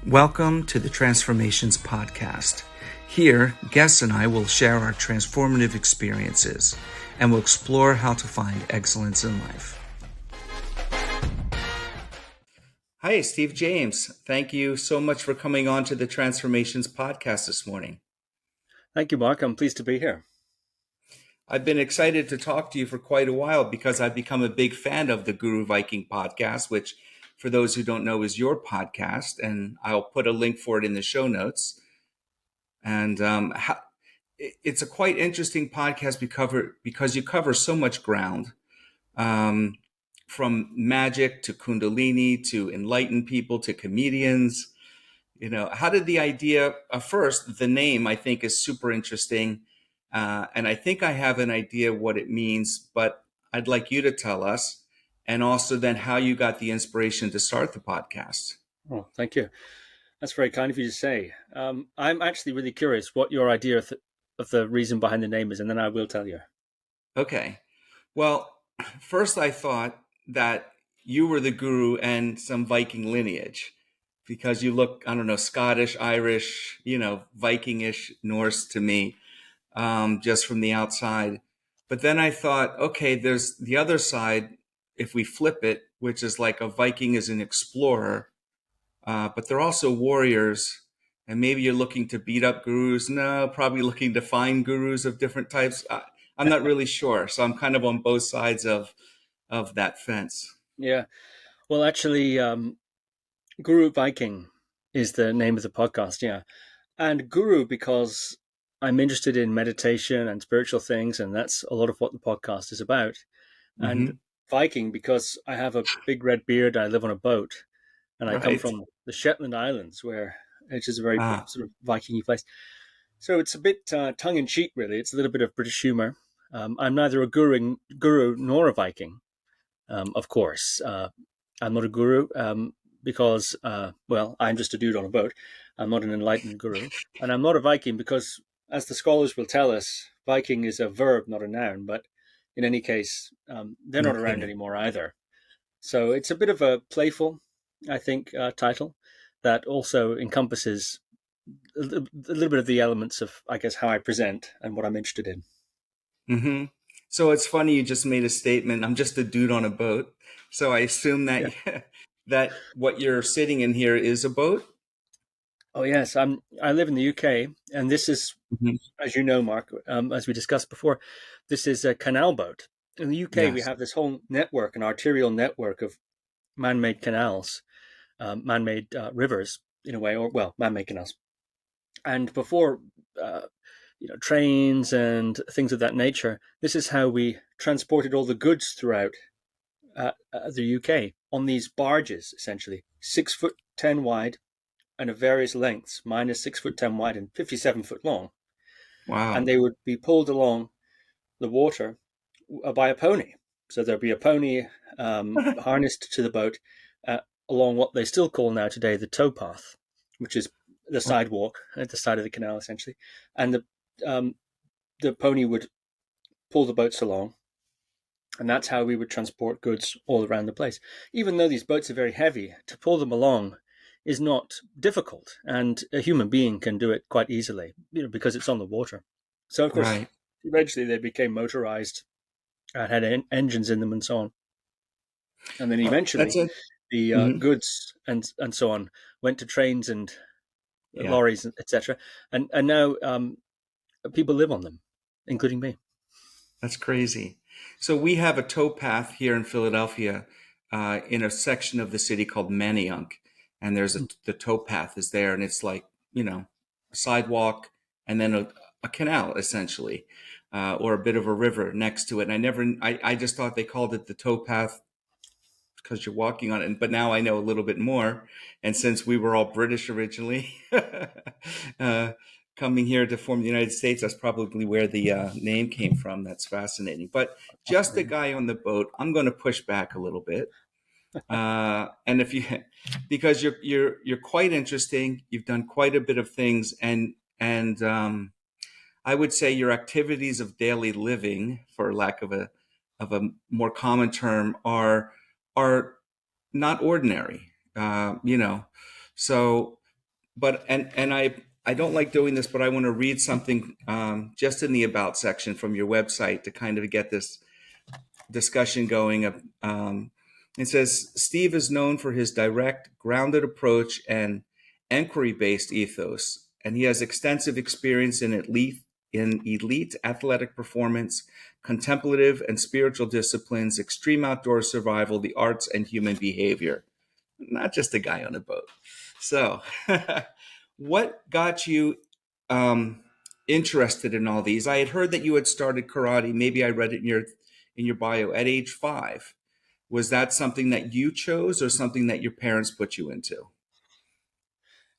Welcome to the Transformations Podcast. Here, guests and I will share our transformative experiences and will explore how to find excellence in life. Hi, Steve James. Thank you so much for coming on to the Transformations Podcast this morning. Thank you, Mark. I'm pleased to be here. I've been excited to talk to you for quite a while because I've become a big fan of the Guru Viking podcast, which, for those who don't know, is your podcast, and I'll put a link for it in the show notes. And it's a quite interesting podcast because you cover so much ground, from magic to Kundalini to enlightened people to comedians. You know, how did the idea, first, the name I think is super interesting. And I think I have an idea what it means, but I'd like you to tell us. And also then how you got the inspiration to start the podcast. Oh, thank you. That's very kind of you to say. I'm actually really curious what your idea of the reason behind the name is, and then I will tell you. Okay. Well, first I thought that you were the guru and some Viking lineage because you look, I don't know, Scottish, Irish, Viking-ish, Norse to me, just from the outside. But then I thought, okay, there's the other side. If we flip it, which is like a Viking is an explorer, but they're also warriors, and maybe you're looking to beat up gurus. No, probably looking to find gurus of different types. I'm not really sure. So I'm kind of on both sides of that fence. Yeah. Well, actually, Guru Viking is the name of the podcast, yeah. And Guru because I'm interested in meditation and spiritual things, and that's a lot of what the podcast is about. Mm-hmm. And Viking because I have a big red beard, I live on a boat, and I come from the Shetland Islands, which is a very sort of Viking-y place. So it's a bit tongue-in-cheek, really. It's a little bit of British humor. I'm neither a guru nor a Viking, of course. I'm not a guru because, I'm just a dude on a boat. I'm not an enlightened guru. And I'm not a Viking because, as the scholars will tell us, Viking is a verb, not a noun, but in any case, they're not around anymore either. So it's a bit of a playful, I think, title that also encompasses a little bit of the elements of, I guess, how I present and what I'm interested in. Mm-hmm. So it's funny you just made a statement. I'm just a dude on a boat. So I assume that that what you're sitting in here is a boat. Oh yes, I live in the UK, and this is, as you know, Mark, as we discussed before, this is a canal boat. In the UK, we have this whole network, an arterial network of man-made canals, man-made rivers, in a way, man-made canals. And before, trains and things of that nature, this is how we transported all the goods throughout the UK on these barges, essentially 6'10" wide. And of various lengths. Mine is 6'10" wide and 57 foot long. Wow. And they would be pulled along the water by a pony. So there'd be a pony harnessed to the boat along what they still call now today the towpath, which is the sidewalk at the side of the canal, essentially. And the pony would pull the boats along. And that's how we would transport goods all around the place. Even though these boats are very heavy, to pull them along is not difficult, and a human being can do it quite easily, because it's on the water. So, of course, eventually they became motorized, had engines in them and so on. And then eventually the goods and so on went to trains and lorries, etc. And now people live on them, including me. That's crazy. So we have a towpath here in Philadelphia in a section of the city called Manayunk. And there's the towpath is there, and it's like, a sidewalk and then a canal, essentially, or a bit of a river next to it. And I just thought they called it the towpath because you're walking on it. But now I know a little bit more. And since we were all British originally, coming here to form the United States, that's probably where the name came from. That's fascinating. But just a guy on the boat, I'm going to push back a little bit. And because you're quite interesting, you've done quite a bit of things, and I would say your activities of daily living, for lack of a more common term, are not ordinary. So but I don't like doing this, but I want to read something just in the about section from your website to kind of get this discussion going. It says Steve is known for his direct, grounded approach and enquiry-based ethos, and he has extensive experience in elite athletic performance, contemplative and spiritual disciplines, extreme outdoor survival, the arts, and human behavior. Not just a guy on a boat. So, what got you interested in all these? I had heard that you had started karate. Maybe I read it in your bio at age 5. Was that something that you chose, or something that your parents put you into?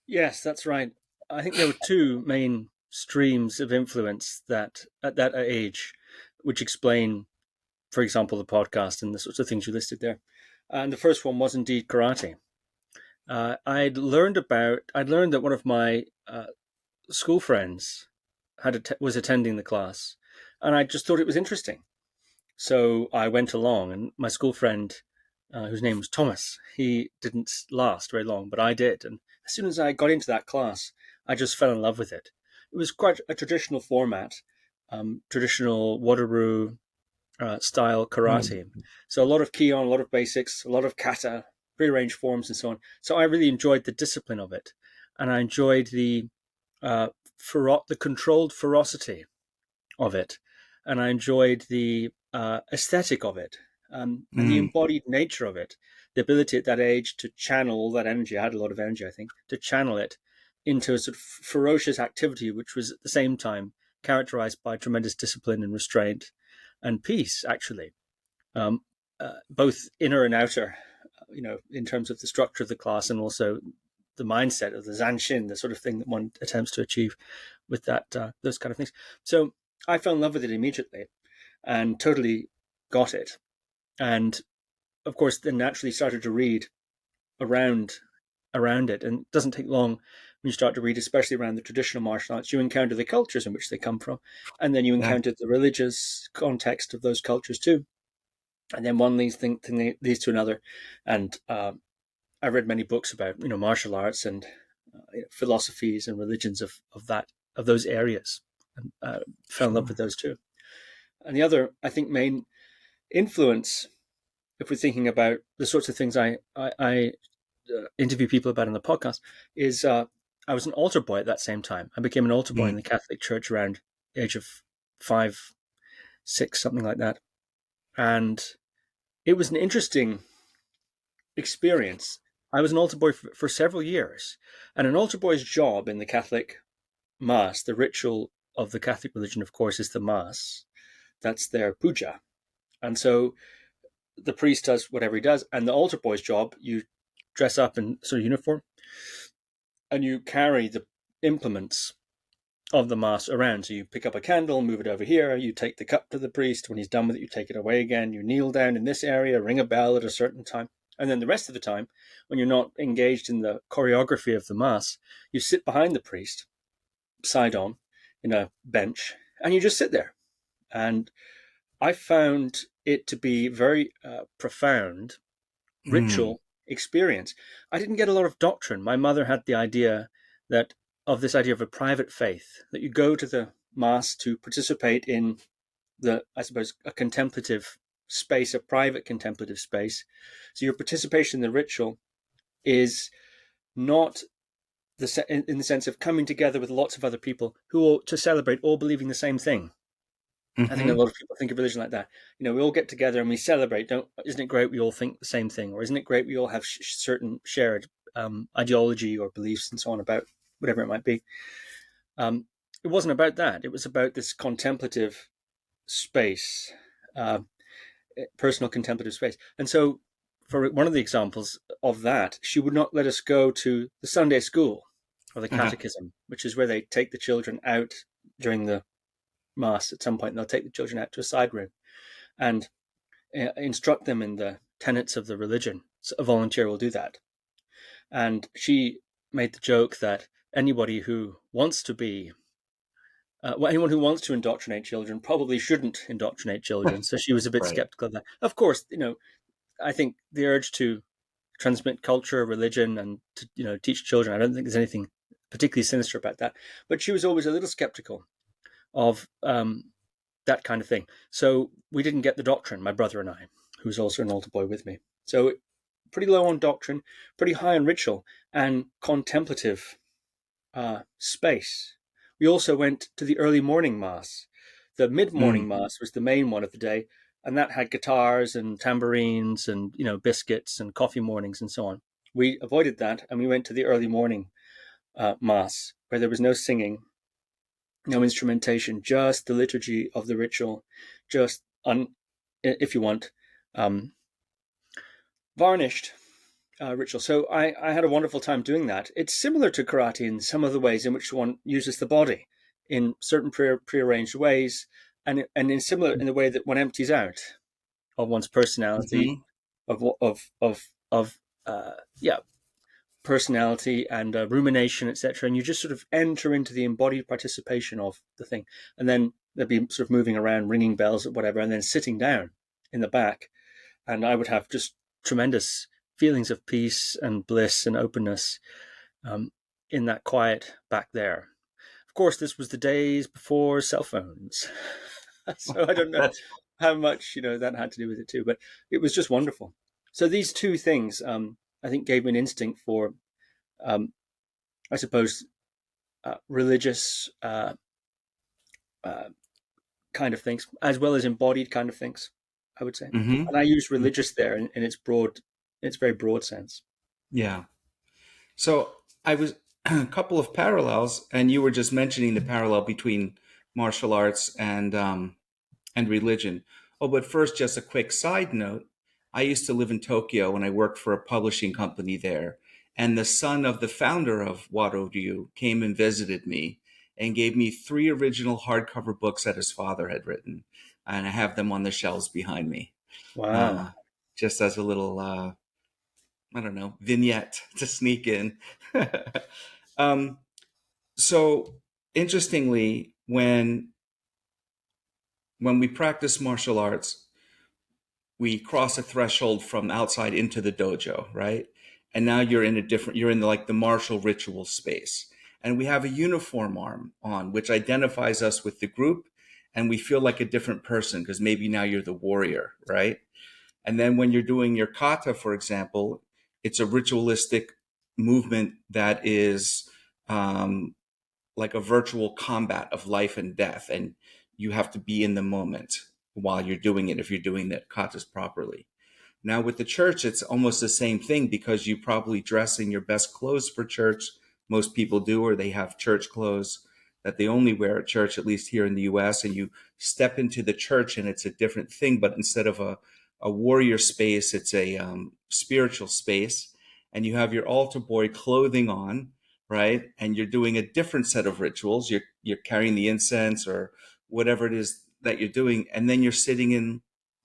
Yes, that's right. I think there were two main streams of influence that at that age, which explain, for example, the podcast and the sorts of things you listed there. And the first one was indeed karate. I'd learned that one of my school friends was attending the class, and I just thought it was interesting. So I went along, and my school friend, whose name was Thomas, he didn't last very long, but I did. And as soon as I got into that class, I just fell in love with it. It was quite a traditional format, traditional Wado-ryu style karate. So a lot of keon, a lot of basics, a lot of kata, prearranged forms, and so on. So I really enjoyed the discipline of it, and I enjoyed the controlled ferocity of it, and I enjoyed the aesthetic of it, and the embodied nature of it. The ability at that age to channel all that energy. I had a lot of energy, I think, to channel it into a sort of ferocious activity, which was at the same time characterized by tremendous discipline and restraint and peace, actually, both inner and outer, in terms of the structure of the class and also the mindset of the Zanshin, the sort of thing that one attempts to achieve with that, those kind of things. So I fell in love with it immediately and totally got it. And of course, then naturally started to read around it. And it doesn't take long when you start to read, especially around the traditional martial arts, you encounter the cultures in which they come from. And then you encounter the religious context of those cultures too. And then one leads to another. And I read many books about, martial arts and philosophies and religions of those areas, and fell in love with those too. And the other, I think, main influence, if we're thinking about the sorts of things I interview people about in the podcast, is I was an altar boy at that same time. I became an altar boy in the Catholic Church around the age of 5, 6, something like that. And it was an interesting experience. I was an altar boy for several years. And an altar boy's job in the Catholic Mass, the ritual of the Catholic religion, of course, is the Mass. That's their puja. And so the priest does whatever he does. And the altar boy's job, you dress up in sort of uniform and you carry the implements of the Mass around. So you pick up a candle, move it over here, you take the cup to the priest. When he's done with it, you take it away again. You kneel down in this area, ring a bell at a certain time. And then the rest of the time, when you're not engaged in the choreography of the Mass, you sit behind the priest, side on, in a bench, and you just sit there. And I found it to be very profound ritual experience. I didn't get a lot of doctrine. My mother had the idea of a private faith, that you go to the Mass to participate in a contemplative space, a private contemplative space. So your participation in the ritual is not in the sense of coming together with lots of other people who to celebrate, all believing the same thing. I think a lot of people think of religion like that. We all get together and we celebrate. Isn't it great we all think the same thing? Or isn't it great we all have certain shared ideology or beliefs and so on about whatever it might be? It wasn't about that. It was about this contemplative space, personal contemplative space. And so for one of the examples of that, she would not let us go to the Sunday school or the Catechism, which is where they take the children out during the Mass. At some point, they'll take the children out to a side room and instruct them in the tenets of the religion. So a volunteer will do that. And she made the joke that anybody who wants to anyone who wants to indoctrinate children probably shouldn't indoctrinate children. So she was a bit skeptical of that. Of course, I think the urge to transmit culture, religion, and to teach children, I don't think there's anything particularly sinister about that. But she was always a little skeptical of that kind of thing. So we didn't get the doctrine, my brother and I, who's also an altar boy with me. So pretty low on doctrine, pretty high on ritual and contemplative space. We also went to the early morning mass. The mid-morning mass was the main one of the day, and that had guitars and tambourines and biscuits and coffee mornings and so on. We avoided that, and we went to the early morning mass, where there was no singing, no instrumentation, just the liturgy of the ritual, just if you want, varnished ritual. So I had a wonderful time doing that. It's similar to karate in some of the ways in which one uses the body in certain prearranged ways, and in similar in the way that one empties out of one's personality, personality and rumination, etc. And you just sort of enter into the embodied participation of the thing, and then there'd be sort of moving around, ringing bells or whatever, and then sitting down in the back, and I would have just tremendous feelings of peace and bliss and openness in that quiet back there. Of course, this was the days before cell phones, so I don't know how much that had to do with it too, but it was just wonderful. So these two things, I think, gave me an instinct for, I suppose, religious kind of things, as well as embodied kind of things, I would say. Mm-hmm. And I use religious there in its very broad sense. Yeah. So I was a couple of parallels, and you were just mentioning the parallel between martial arts and religion. Oh, but first, just a quick side note. I used to live in Tokyo and I worked for a publishing company there. And the son of the founder of Wado-ryu came and visited me and gave me 3 original hardcover books that his father had written. And I have them on the shelves behind me. Wow. Just as a little, I don't know, vignette to sneak in. So interestingly, when we practice martial arts, we cross a threshold from outside into the dojo, right? And now you're in the martial ritual space. And we have a uniform on, which identifies us with the group. And we feel like a different person because maybe now you're the warrior, right? And then when you're doing your kata, for example, it's a ritualistic movement that is like a virtual combat of life and death. And you have to be in the moment while you're doing it if you're doing the katas properly. Now with the church, it's almost the same thing because you probably dress in your best clothes for church. Most people do, or they have church clothes that they only wear at church, at least here in the US. And you step into the church and it's a different thing. But instead of a warrior space, it's a spiritual space. And you have your altar boy clothing on, right? And you're doing a different set of rituals. You're carrying the incense or whatever it is that you're doing. And then you're sitting in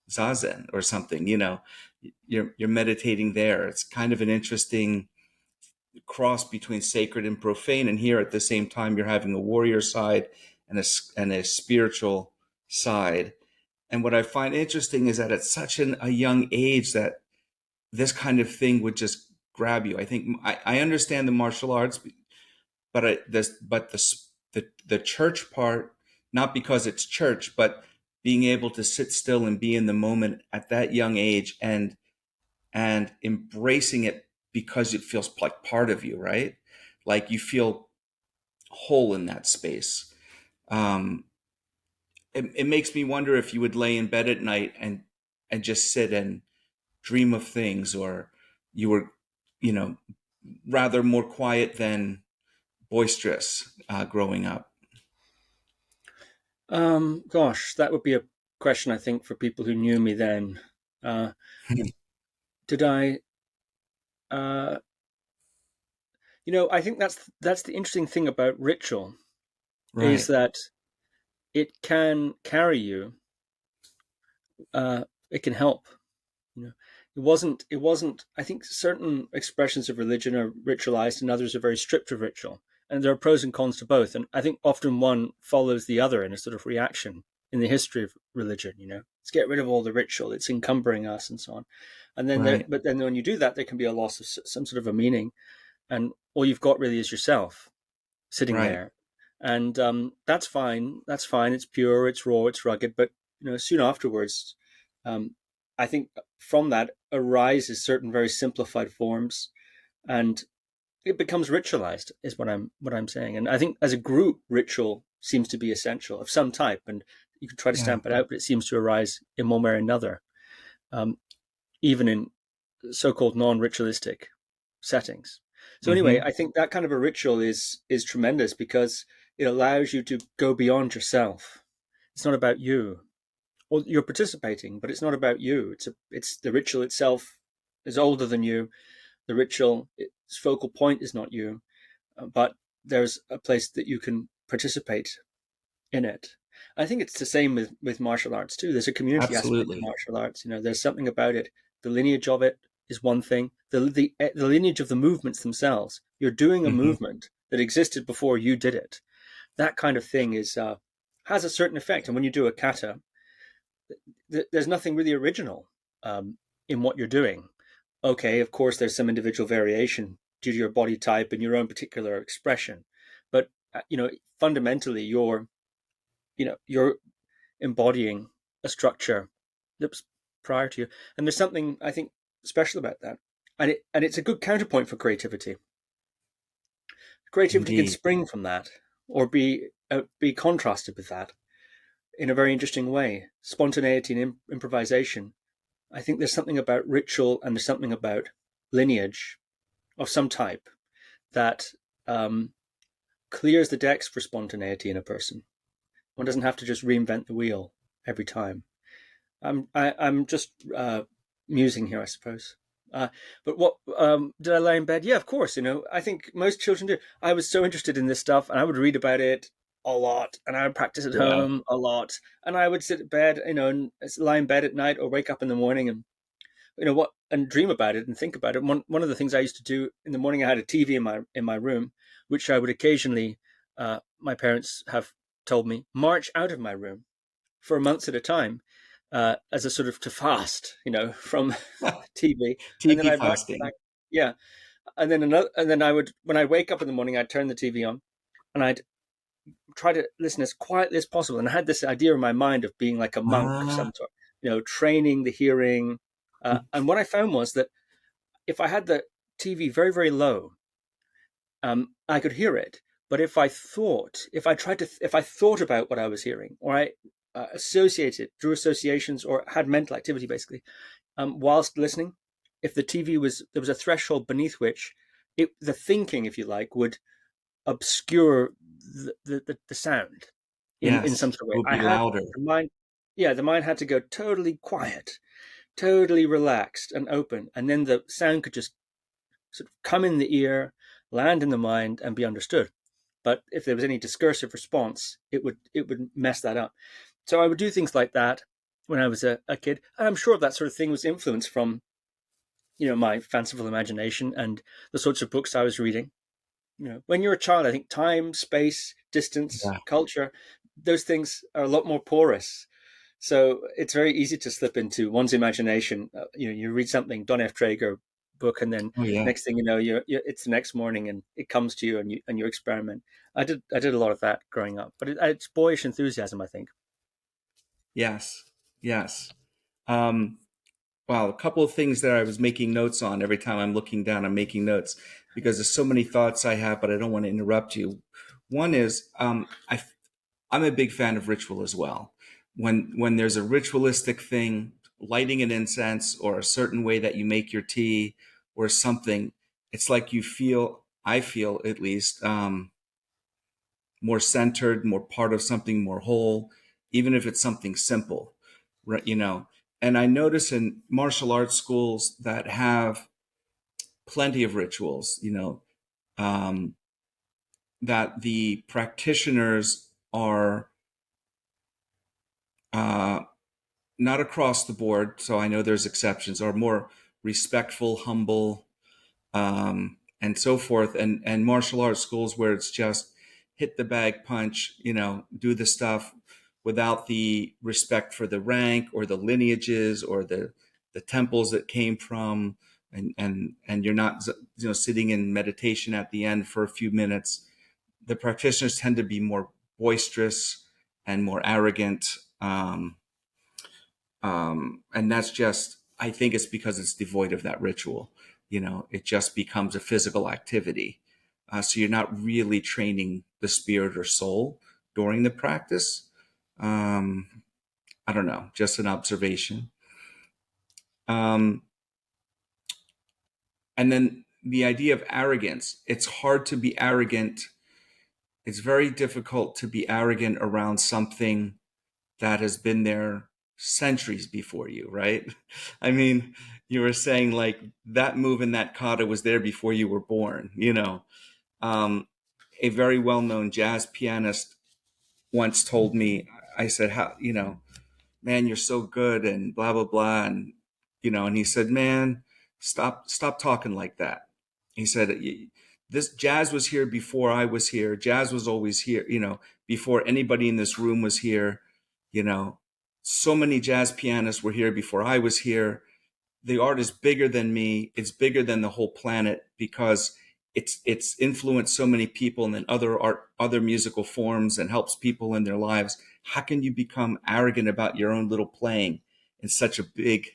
zazen or something, you're meditating there. It's kind of an interesting cross between sacred and profane. And here at the same time, you're having a warrior side and a spiritual side. And what I find interesting is that at such a young age that this kind of thing would just grab you. I think I understand the martial arts, but the church part, not because it's church, but being able to sit still and be in the moment at that young age and embracing it because it feels like part of you, right? Like you feel whole in that space. It makes me wonder if you would lay in bed at night and just sit and dream of things, or you were, rather more quiet than boisterous growing up. Gosh, that would be a question, I think, for people who knew me then. Did I? I think that's the interesting thing about ritual, Right. is that it can carry you. It can help. It wasn't. I think certain expressions of religion are ritualized, and others are very stripped of ritual. And there are pros and cons to both. And I think often one follows the other in a sort of reaction in the history of religion. Let's get rid of all the ritual; it's encumbering us, and so on. And then, Right. but then when you do that, there can be a loss of some sort of a meaning, and all you've got really is yourself. sitting Right. there, and that's fine. That's fine. It's pure. It's raw. It's rugged. But soon afterwards, um, I think from that arises certain very simplified forms, and it becomes ritualized. Is what I'm saying. And I think as a group, ritual seems to be essential of some type, and you can try to Yeah. stamp it out, but it seems to arise in one way or another, um, even in so-called non-ritualistic settings. So anyway, Hmm. I think that kind of a ritual is tremendous because it allows you to go beyond yourself. It's not about you. Well, you're participating, but it's not about you. It's the ritual itself is older than you. The ritual, its focal point is not you, but there's a place that you can participate in it. I think it's the same with martial arts too. There's a community aspect to Absolutely. martial arts. There's something about it. The lineage of it is one thing. The lineage of the movements themselves. You're doing a Hmm. movement that existed before you did it. That kind of thing is has a certain effect. And when you do a kata, there's nothing really original in what you're doing. Okay, of course, there's some individual variation due to your body type and your own particular expression, but fundamentally, you're embodying a structure that was prior to you, and there's something I think special about that, and it's a good counterpoint for creativity. Creativity can Indeed. spring from that, or be contrasted with that in a very interesting way. Spontaneity and improvisation. I think there's something about ritual and there's something about lineage of some type that clears the decks for spontaneity in a person. One doesn't have to just reinvent the wheel every time. I'm just musing here, I suppose. But what did I lie in bed? Yeah, of course. I think most children do. I was so interested in this stuff, and I would read about it a lot, and I would practice at Yeah. home a lot, and I would sit at bed, and lie in bed at night or wake up in the morning and dream about it and think about it. One of the things I used to do in the morning, I had a TV in my room, which I would occasionally, my parents have told me, march out of my room for months at a time, as a sort of to fast, from TV, and then TV I'd march fasting. back. Yeah, and then I would, when I wake up in the morning, I'd turn the TV on, and I'd try to listen as quietly as possible. And I had this idea in my mind of being like a monk of Ah. some sort, training the hearing. And what I found was that if I had the TV very, very low, I could hear it. But if I thought about what I was hearing, or I associated, drew associations, or had mental activity basically, whilst listening, if the TV there was a threshold beneath which the thinking, if you like, would obscure the sound in Yes. some sort of It way. will be louder. The mind had to go totally quiet, totally relaxed and open, and then the sound could just sort of come in the ear, land in the mind, and be understood. But if there was any discursive response, it would mess that up. So I would do things like that when I was a kid, and I'm sure that sort of thing was influenced from my fanciful imagination and the sorts of books I was reading. When you're a child, I think time, space, distance, Yeah. culture, those things are a lot more porous. So it's very easy to slip into one's imagination. You read something, Don F. Traeger book, and then Oh, yeah. next thing you know, it's the next morning, and it comes to you, and you experiment. I did a lot of that growing up, but it's boyish enthusiasm, I think. Yes. Yes. Um, wow. A couple of things that I was making notes on every time I'm looking down, I'm making notes because there's so many thoughts I have, but I don't want to interrupt you. One is I'm a big fan of ritual as well. When there's a ritualistic thing, lighting an incense or a certain way that you make your tea or something, it's like I feel at least, more centered, more part of something more whole, even if it's something simple, right? And I notice in martial arts schools that have plenty of rituals, um, that the practitioners are, uh, not across the board. So I know there's exceptions, are more respectful, humble, and so forth. And martial arts schools where it's just hit the bag punch, do the stuff without the respect for the rank or the lineages or the temples that came from, and you're not sitting in meditation at the end for a few minutes. the practitioners tend to be more boisterous and more arrogant. And that's just, I think it's because it's devoid of that ritual. It just becomes a physical activity. So you're not really training the spirit or soul during the practice. I don't know, just an observation. And then the idea of arrogance, it's hard to be arrogant. It's very difficult to be arrogant around something that has been there centuries before you, right? I mean, you were saying like that move in that kata was there before you were born. A very well-known jazz pianist once told me, I said, how, man, you're so good and blah, blah, blah. And he said, man, stop talking like that. He said, this jazz was here before I was here. Jazz was always here, before anybody in this room was here. So many jazz pianists were here before I was here. The art is bigger than me. It's bigger than the whole planet because it's influenced so many people and then other musical forms and helps people in their lives. How can you become arrogant about your own little playing in such a big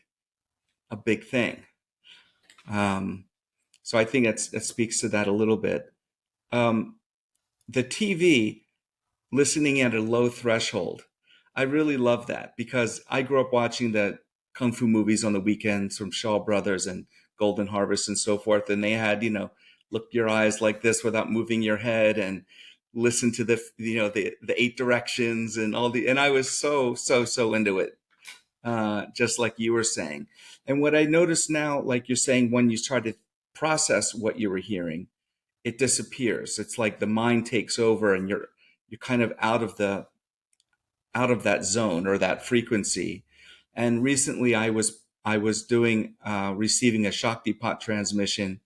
thing? So I think that speaks to that a little bit. The TV, listening at a low threshold, I really love that because I grew up watching the kung fu movies on the weekends from Shaw Brothers and Golden Harvest and so forth. And they had, look your eyes like this without moving your head and listen to the 8 directions and and I was so into it. Just like you were saying. And what I notice now, like you're saying, when you try to process what you were hearing, it disappears. It's like the mind takes over and you're kind of out of that zone or that frequency. And recently I was doing receiving a Shaktipat transmission,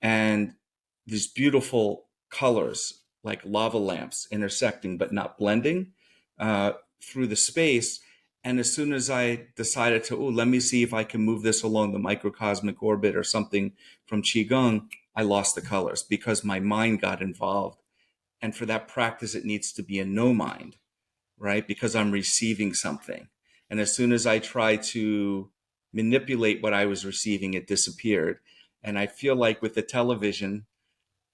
and these beautiful colors like lava lamps intersecting but not blending through the space. And as soon as I decided to, let me see if I can move this along the microcosmic orbit or something from qigong, I lost the colors because my mind got involved. And for that practice, it needs to be a no mind, right? Because I'm receiving something. And as soon as I tried to manipulate what I was receiving, it disappeared. And I feel like with the television,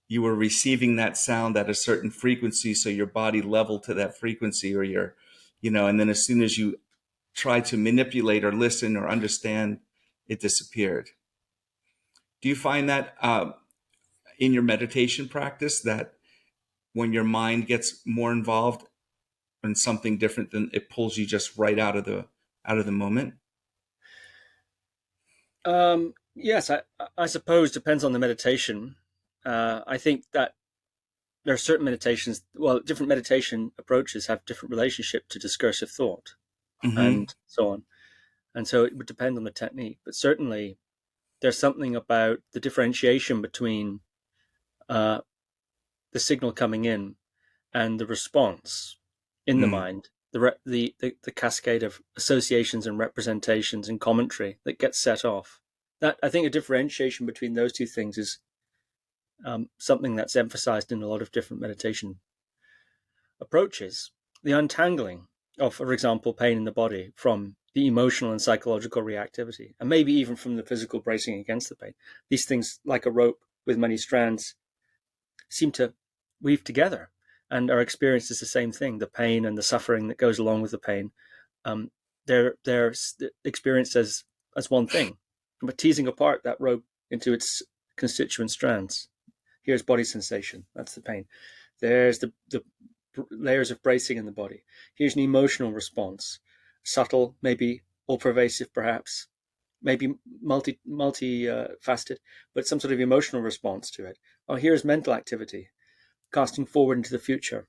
you were receiving that sound at a certain frequency. So your body leveled to that frequency, or and then as soon as you try to manipulate or listen or understand, it disappeared. Do you find that in your meditation practice, that when your mind gets more involved in something different, than it pulls you just right out of the moment? Yes, I suppose depends on the meditation. I think that there are certain meditations, different meditation approaches have different relationship to discursive thought Mm-hmm. and so on. And so it would depend on the technique. But certainly there's something about the differentiation between the signal coming in and the response in the Mm. mind, the cascade of associations and representations and commentary that gets set off. That, I think, a differentiation between those two things is something that's emphasized in a lot of different meditation approaches. The untangling of, for example, pain in the body from the emotional and psychological reactivity, and maybe even from the physical bracing against the pain. These things, like a rope with many strands, seem to weave together and are experienced as the same thing. The pain and the suffering that goes along with the pain, they're experienced as one thing. But teasing apart that rope into its constituent strands. Here's body sensation, that's the pain. There's the layers of bracing in the body. Here's an emotional response, subtle, maybe all pervasive, perhaps, maybe multi faceted, but some sort of emotional response to it. Oh, here's mental activity, casting forward into the future,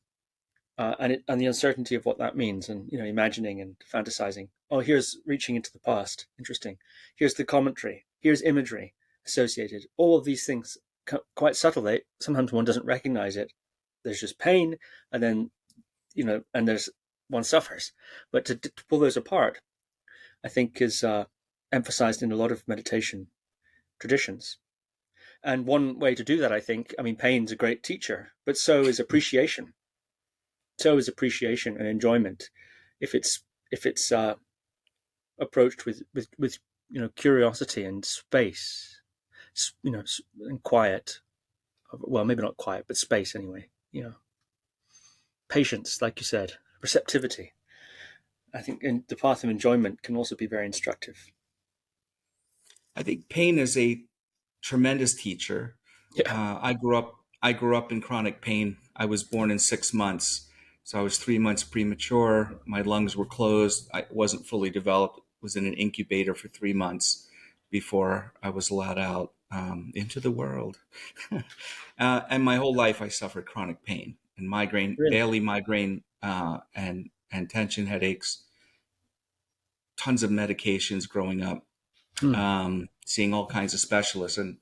and the uncertainty of what that means, and imagining and fantasizing. Oh, here's reaching into the past. Interesting. Here's the commentary. Here's imagery associated. All of these things, quite subtly. Sometimes one doesn't recognize it. There's just pain, and then and there's one suffers. But to pull those apart, I think, is emphasized in a lot of meditation traditions. And one way to do that, I think, I mean, pain's a great teacher, but so is appreciation. So is appreciation and enjoyment. If it's approached with curiosity and space, and quiet. Well, maybe not quiet, but space anyway. Patience, like you said, receptivity. I think in the path of enjoyment can also be very instructive. I think pain is a tremendous teacher. Yeah. I grew up in chronic pain. I was born in 6 months, so I was 3 months premature. My lungs were closed. I wasn't fully developed. Was in an incubator for 3 months before I was allowed out into the world. And my whole life, I suffered chronic pain and migraine, Really. daily migraine, and tension headaches. Tons of medications growing up, Hmm. seeing all kinds of specialists. And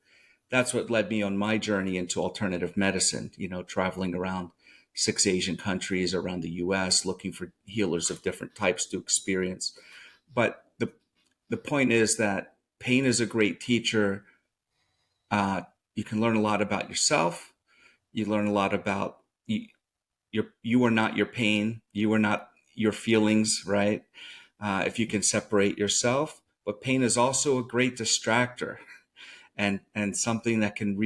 that's what led me on my journey into alternative medicine, traveling around 6 Asian countries around the US, looking for healers of different types to experience. But the point is that pain is a great teacher. You can learn a lot about yourself. You learn a lot about you. You are not your pain. You are not your feelings, right? If you can separate yourself. But pain is also a great distractor, and something that can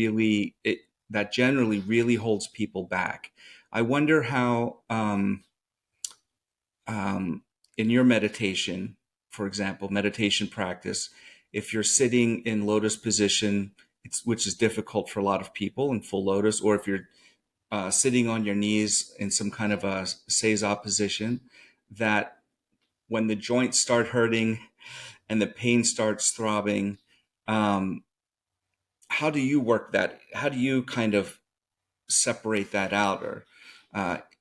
that generally really holds people back. I wonder how in your meditation, for example, meditation practice, if you're sitting in lotus position, which is difficult for a lot of people in full lotus, or if you're sitting on your knees in some kind of a seiza position, that when the joints start hurting and the pain starts throbbing, um, how do you work that? How do you kind of separate that out, or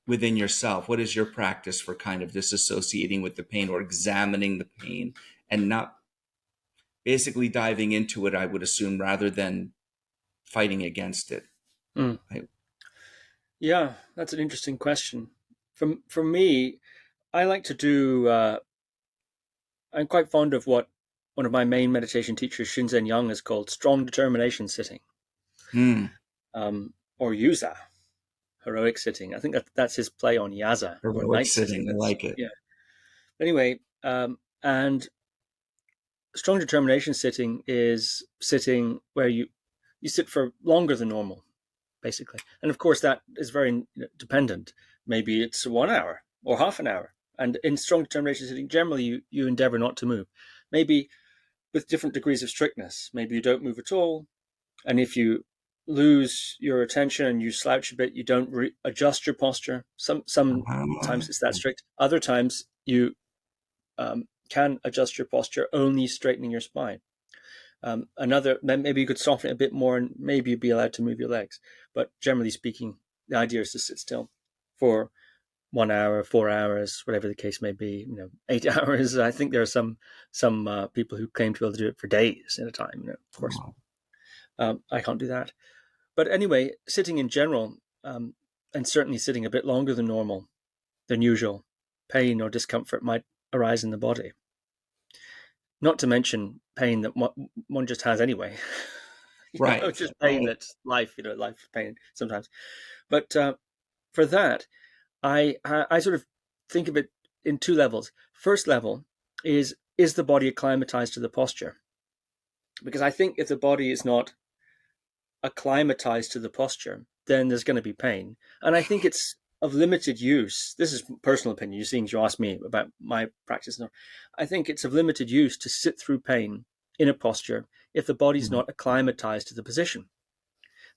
within yourself? What is your practice for kind of disassociating with the pain or examining the pain and not basically diving into it, I would assume, rather than fighting against it? Mm. Right? Yeah, that's an interesting question. For me, I like to do. I'm quite fond of what one of my main meditation teachers, Shinzen Young, has called strong determination sitting, Hmm. or yuza, heroic sitting. I think that's his play on yaza, or Heroic night sitting. sitting. I That's like it. yeah. Anyway, and strong determination sitting is sitting where you sit for longer than normal, basically. And of course, that is very dependent. Maybe it's 1 hour or half an hour. And in strong determination sitting, generally you endeavor not to move. Maybe with different degrees of strictness. Maybe you don't move at all. And if you lose your attention and you slouch a bit, you don't adjust your posture. Sometimes it's that strict. Other times you can adjust your posture only straightening your spine. Maybe you could soften it a bit more, and maybe you'd be allowed to move your legs. But generally speaking, the idea is to sit still for 1 hour, 4 hours, whatever the case may be. 8 hours. I think there are some people who claim to be able to do it for days at a time. Of course, I can't do that. But anyway, sitting in general, and certainly sitting a bit longer than normal, than usual, pain or discomfort might arise in the body. Not to mention pain that one just has anyway. Right. Just pain that's life. Life pain sometimes. But for that, I sort of think of it in two levels. First level is the body acclimatized to the posture? Because I think if the body is not acclimatized to the posture, then there's going to be pain. And I think it's of limited use. This is personal opinion. You asked me about my practice. I think it's of limited use to sit through pain in a posture if the body's not acclimatized to the position.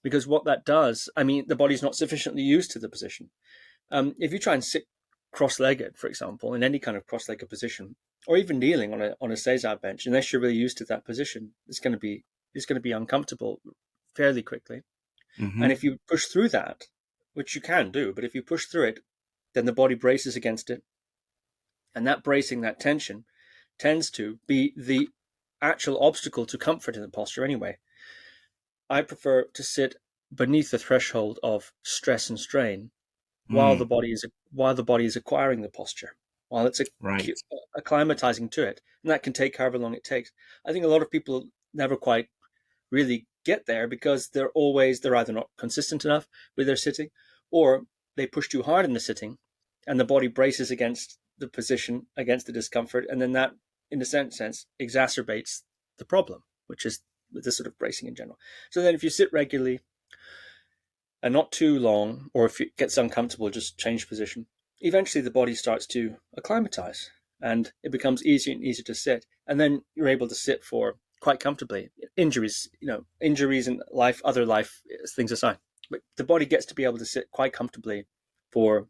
Because what that does, the body's not sufficiently used to the position. If you try and sit cross-legged, for example, in any kind of cross-legged position, or even kneeling on a seiza bench, unless you're really used to that position, it's going to be uncomfortable fairly quickly. Mm-hmm. And if you push through that, which you can do, but if you push through it, then the body braces against it. And that bracing, that tension, tends to be the actual obstacle to comfort in the posture anyway. I prefer to sit beneath the threshold of stress and strain while the body is acquiring the posture, while it's Right. acclimatizing to it. And that can take however long it takes. I think a lot of people never quite really get there because they're either not consistent enough with their sitting, or they push too hard in the sitting and the body braces against the position, against the discomfort, and then that, in a sense, exacerbates the problem, which is the sort of bracing in general. So then if you sit regularly and not too long, or if it gets uncomfortable, just change position, eventually the body starts to acclimatize and it becomes easier and easier to sit. And then you're able to sit for quite comfortably. Injuries in life, other life things aside, but the body gets to be able to sit quite comfortably for,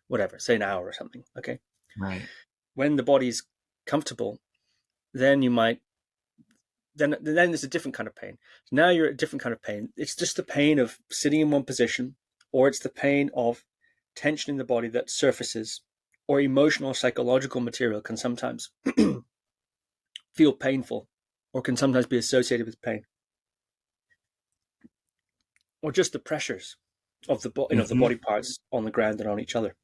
whatever, say an hour or something. Okay. Right. When the body's comfortable, then then there's a different kind of pain. Now you're at a different kind of pain. It's just the pain of sitting in one position, or it's the pain of tension in the body that surfaces, or emotional or psychological material can sometimes feel painful, or can sometimes be associated with pain, or just the pressures of the the body parts on the ground and on each other.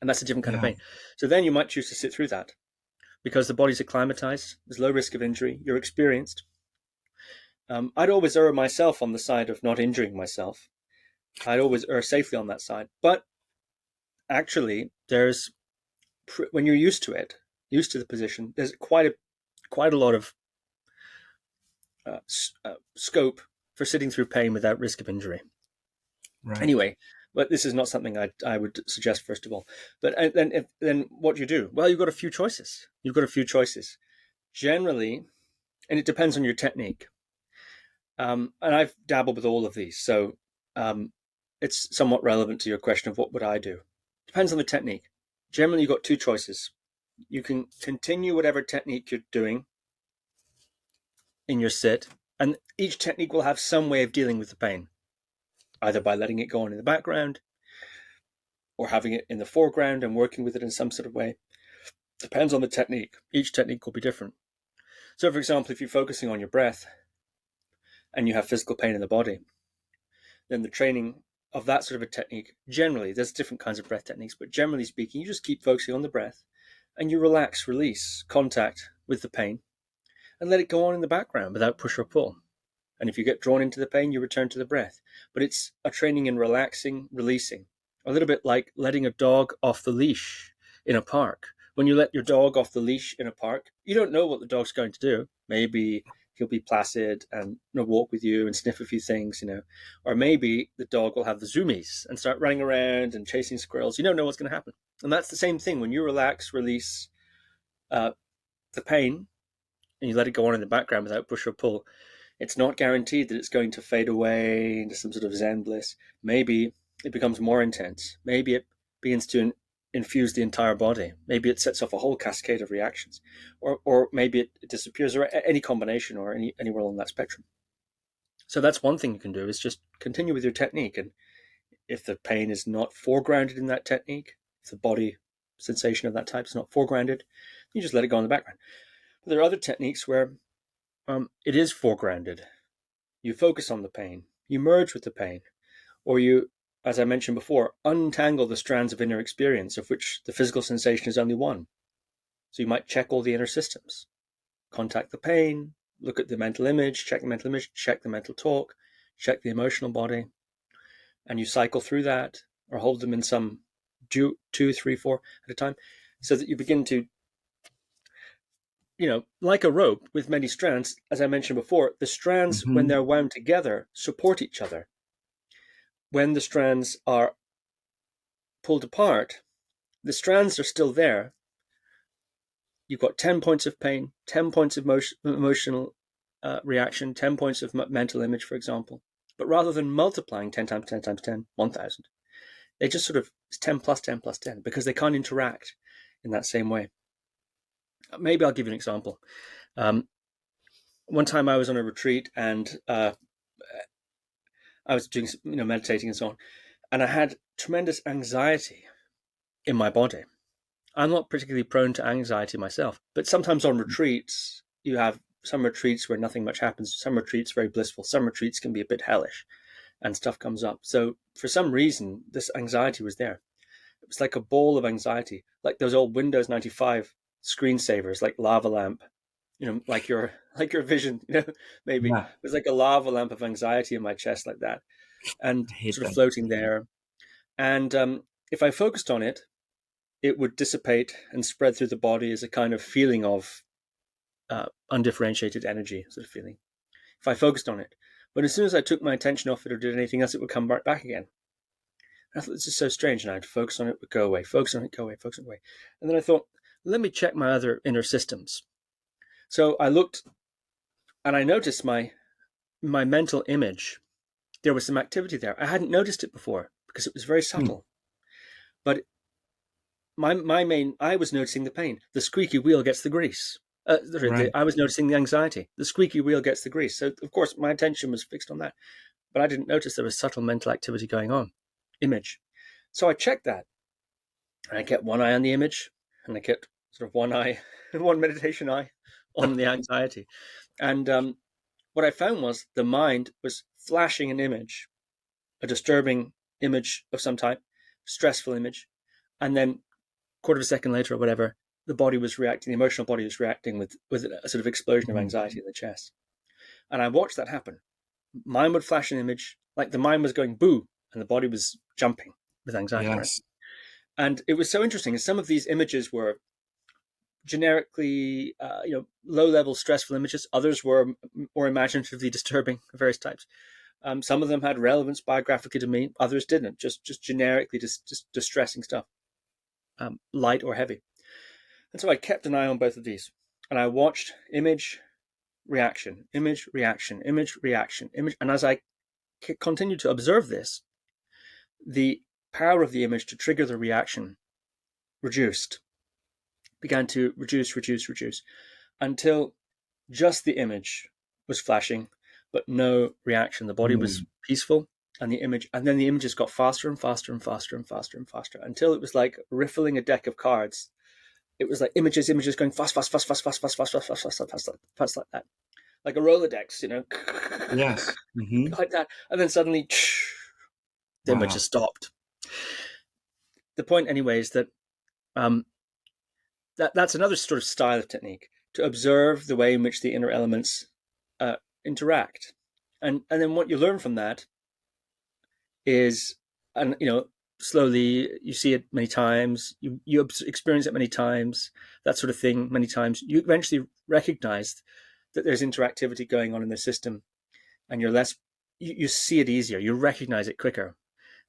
And that's a different kind of pain. So then you might choose to sit through that because the body's acclimatized, there's low risk of injury, you're experienced. I'd always err myself on the side of not injuring myself. I'd always err safely on that side. But actually, when you're used to it, used to the position, there's quite a lot of scope for sitting through pain without risk of injury. Right. Anyway, but this is not something I would suggest, first of all. But then what do you do? Well, you've got a few choices. Generally, and it depends on your technique. And I've dabbled with all of these, so it's somewhat relevant to your question of what would I do. Depends on the technique. Generally, you've got two choices. You can continue whatever technique you're doing in your sit, and each technique will have some way of dealing with the pain, either by letting it go on in the background or having it in the foreground and working with it in some sort of way. Depends on the technique. Each technique will be different. So, for example, if you're focusing on your breath and you have physical pain in the body, then the training of that sort of a technique, generally, there's different kinds of breath techniques, but generally speaking, you just keep focusing on the breath and you relax, release, contact with the pain and let it go on in the background without push or pull. And if you get drawn into the pain, you return to the breath. But it's a training in relaxing, releasing. A little bit like letting a dog off the leash in a park. When you let your dog off the leash in a park, you don't know what the dog's going to do. Maybe he'll be placid and walk with you and sniff a few things, Or maybe the dog will have the zoomies and start running around and chasing squirrels. You don't know what's going to happen. And that's the same thing. When you relax, release the pain, and you let it go on in the background without push or pull, it's not guaranteed that it's going to fade away into some sort of Zen bliss. Maybe it becomes more intense. Maybe it begins to infuse the entire body. Maybe it sets off a whole cascade of reactions. Or maybe it disappears, or any combination, or anywhere along that spectrum. So that's one thing you can do, is just continue with your technique. And if the pain is not foregrounded in that technique, if the body sensation of that type is not foregrounded, you just let it go in the background. But there are other techniques where it is foregrounded. You focus on the pain, you merge with the pain, or you, as I mentioned before, untangle the strands of inner experience, of which the physical sensation is only one. So you might check all the inner systems, contact the pain, look at the mental image, check the mental talk, check the emotional body, and you cycle through that, or hold them in some 2, 3, 4 at a time, so that you begin to, like a rope with many strands, as I mentioned before, the strands, when they're wound together, support each other. When the strands are pulled apart, the strands are still there. You've got 10 points of pain, 10 points of emotional reaction, 10 points of mental image, for example. But rather than multiplying 10 times 10 times 10, 1,000, they just sort of, it's 10 plus 10 plus 10, because they can't interact in that same way. Maybe I'll give you an example. One time I was on a retreat, and I was doing, meditating and so on, and I had tremendous anxiety in my body. I'm not particularly prone to anxiety myself, but sometimes on retreats, you have some retreats where nothing much happens, some retreats very blissful, some retreats can be a bit hellish, and stuff comes up. So for some reason, this anxiety was there. It was like a ball of anxiety, like those old Windows 95 screensavers, like lava lamp like your vision, maybe Yeah. it was like a lava lamp of anxiety in my chest, like that, and I hate sort of that. floating there. And if I focused on it, it would dissipate and spread through the body as a kind of feeling of undifferentiated energy, sort of feeling. If I focused on it, but as soon as I took my attention off it or did anything else, it would come right back again. I thought, this is so strange, and I'd focus on it, would go away, focus on it, go away, focus on it, go away. And then I thought, let me check my other inner systems. So I looked, and I noticed my mental image. There was some activity there. I hadn't noticed it before because it was very Hmm. subtle. But I was noticing the pain. The squeaky wheel gets the grease. Right. I was noticing the anxiety. The squeaky wheel gets the grease. So of course my attention was fixed on that, but I didn't notice there was subtle mental activity going on. Image. So I checked that, and I kept one eye on the image, and I kept sort of one eye, one meditation eye on the anxiety. And what I found was the mind was flashing an image, a disturbing image of some type, stressful image, and then quarter of a second later or whatever, the body was reacting, the emotional body was reacting with a sort of explosion of Mhm. anxiety in the chest. And I watched that happen. Mind would flash an image, like the mind was going boo, and the body was jumping with anxiety, right? Yes. And it was so interesting. Some of these images were generically, low-level stressful images. Others were more imaginatively disturbing of various types. Some of them had relevance biographically to me. Others didn't. Just generically, just distressing stuff, light or heavy. And so I kept an eye on both of these, and I watched image, reaction, image, reaction, image, reaction, image. And as I continued to observe this, the power of the image to trigger the reaction reduced, began to reduce, until just the image was flashing, but no reaction. The body was Mm. peaceful, and then the images got faster and faster and faster and faster and faster until it was like riffling a deck of cards. It was like images going fast, like that, like a Rolodex, Yes. Hmm. like that, and then suddenly the Wow. images stopped. The point, anyway, is that um, that's another sort of style of technique, to observe the way in which the inner elements interact, and then what you learn from that is, and slowly you see it many times, you experience it many times, that sort of thing many times. You eventually recognize that there's interactivity going on in the system, and you see it easier, you recognize it quicker,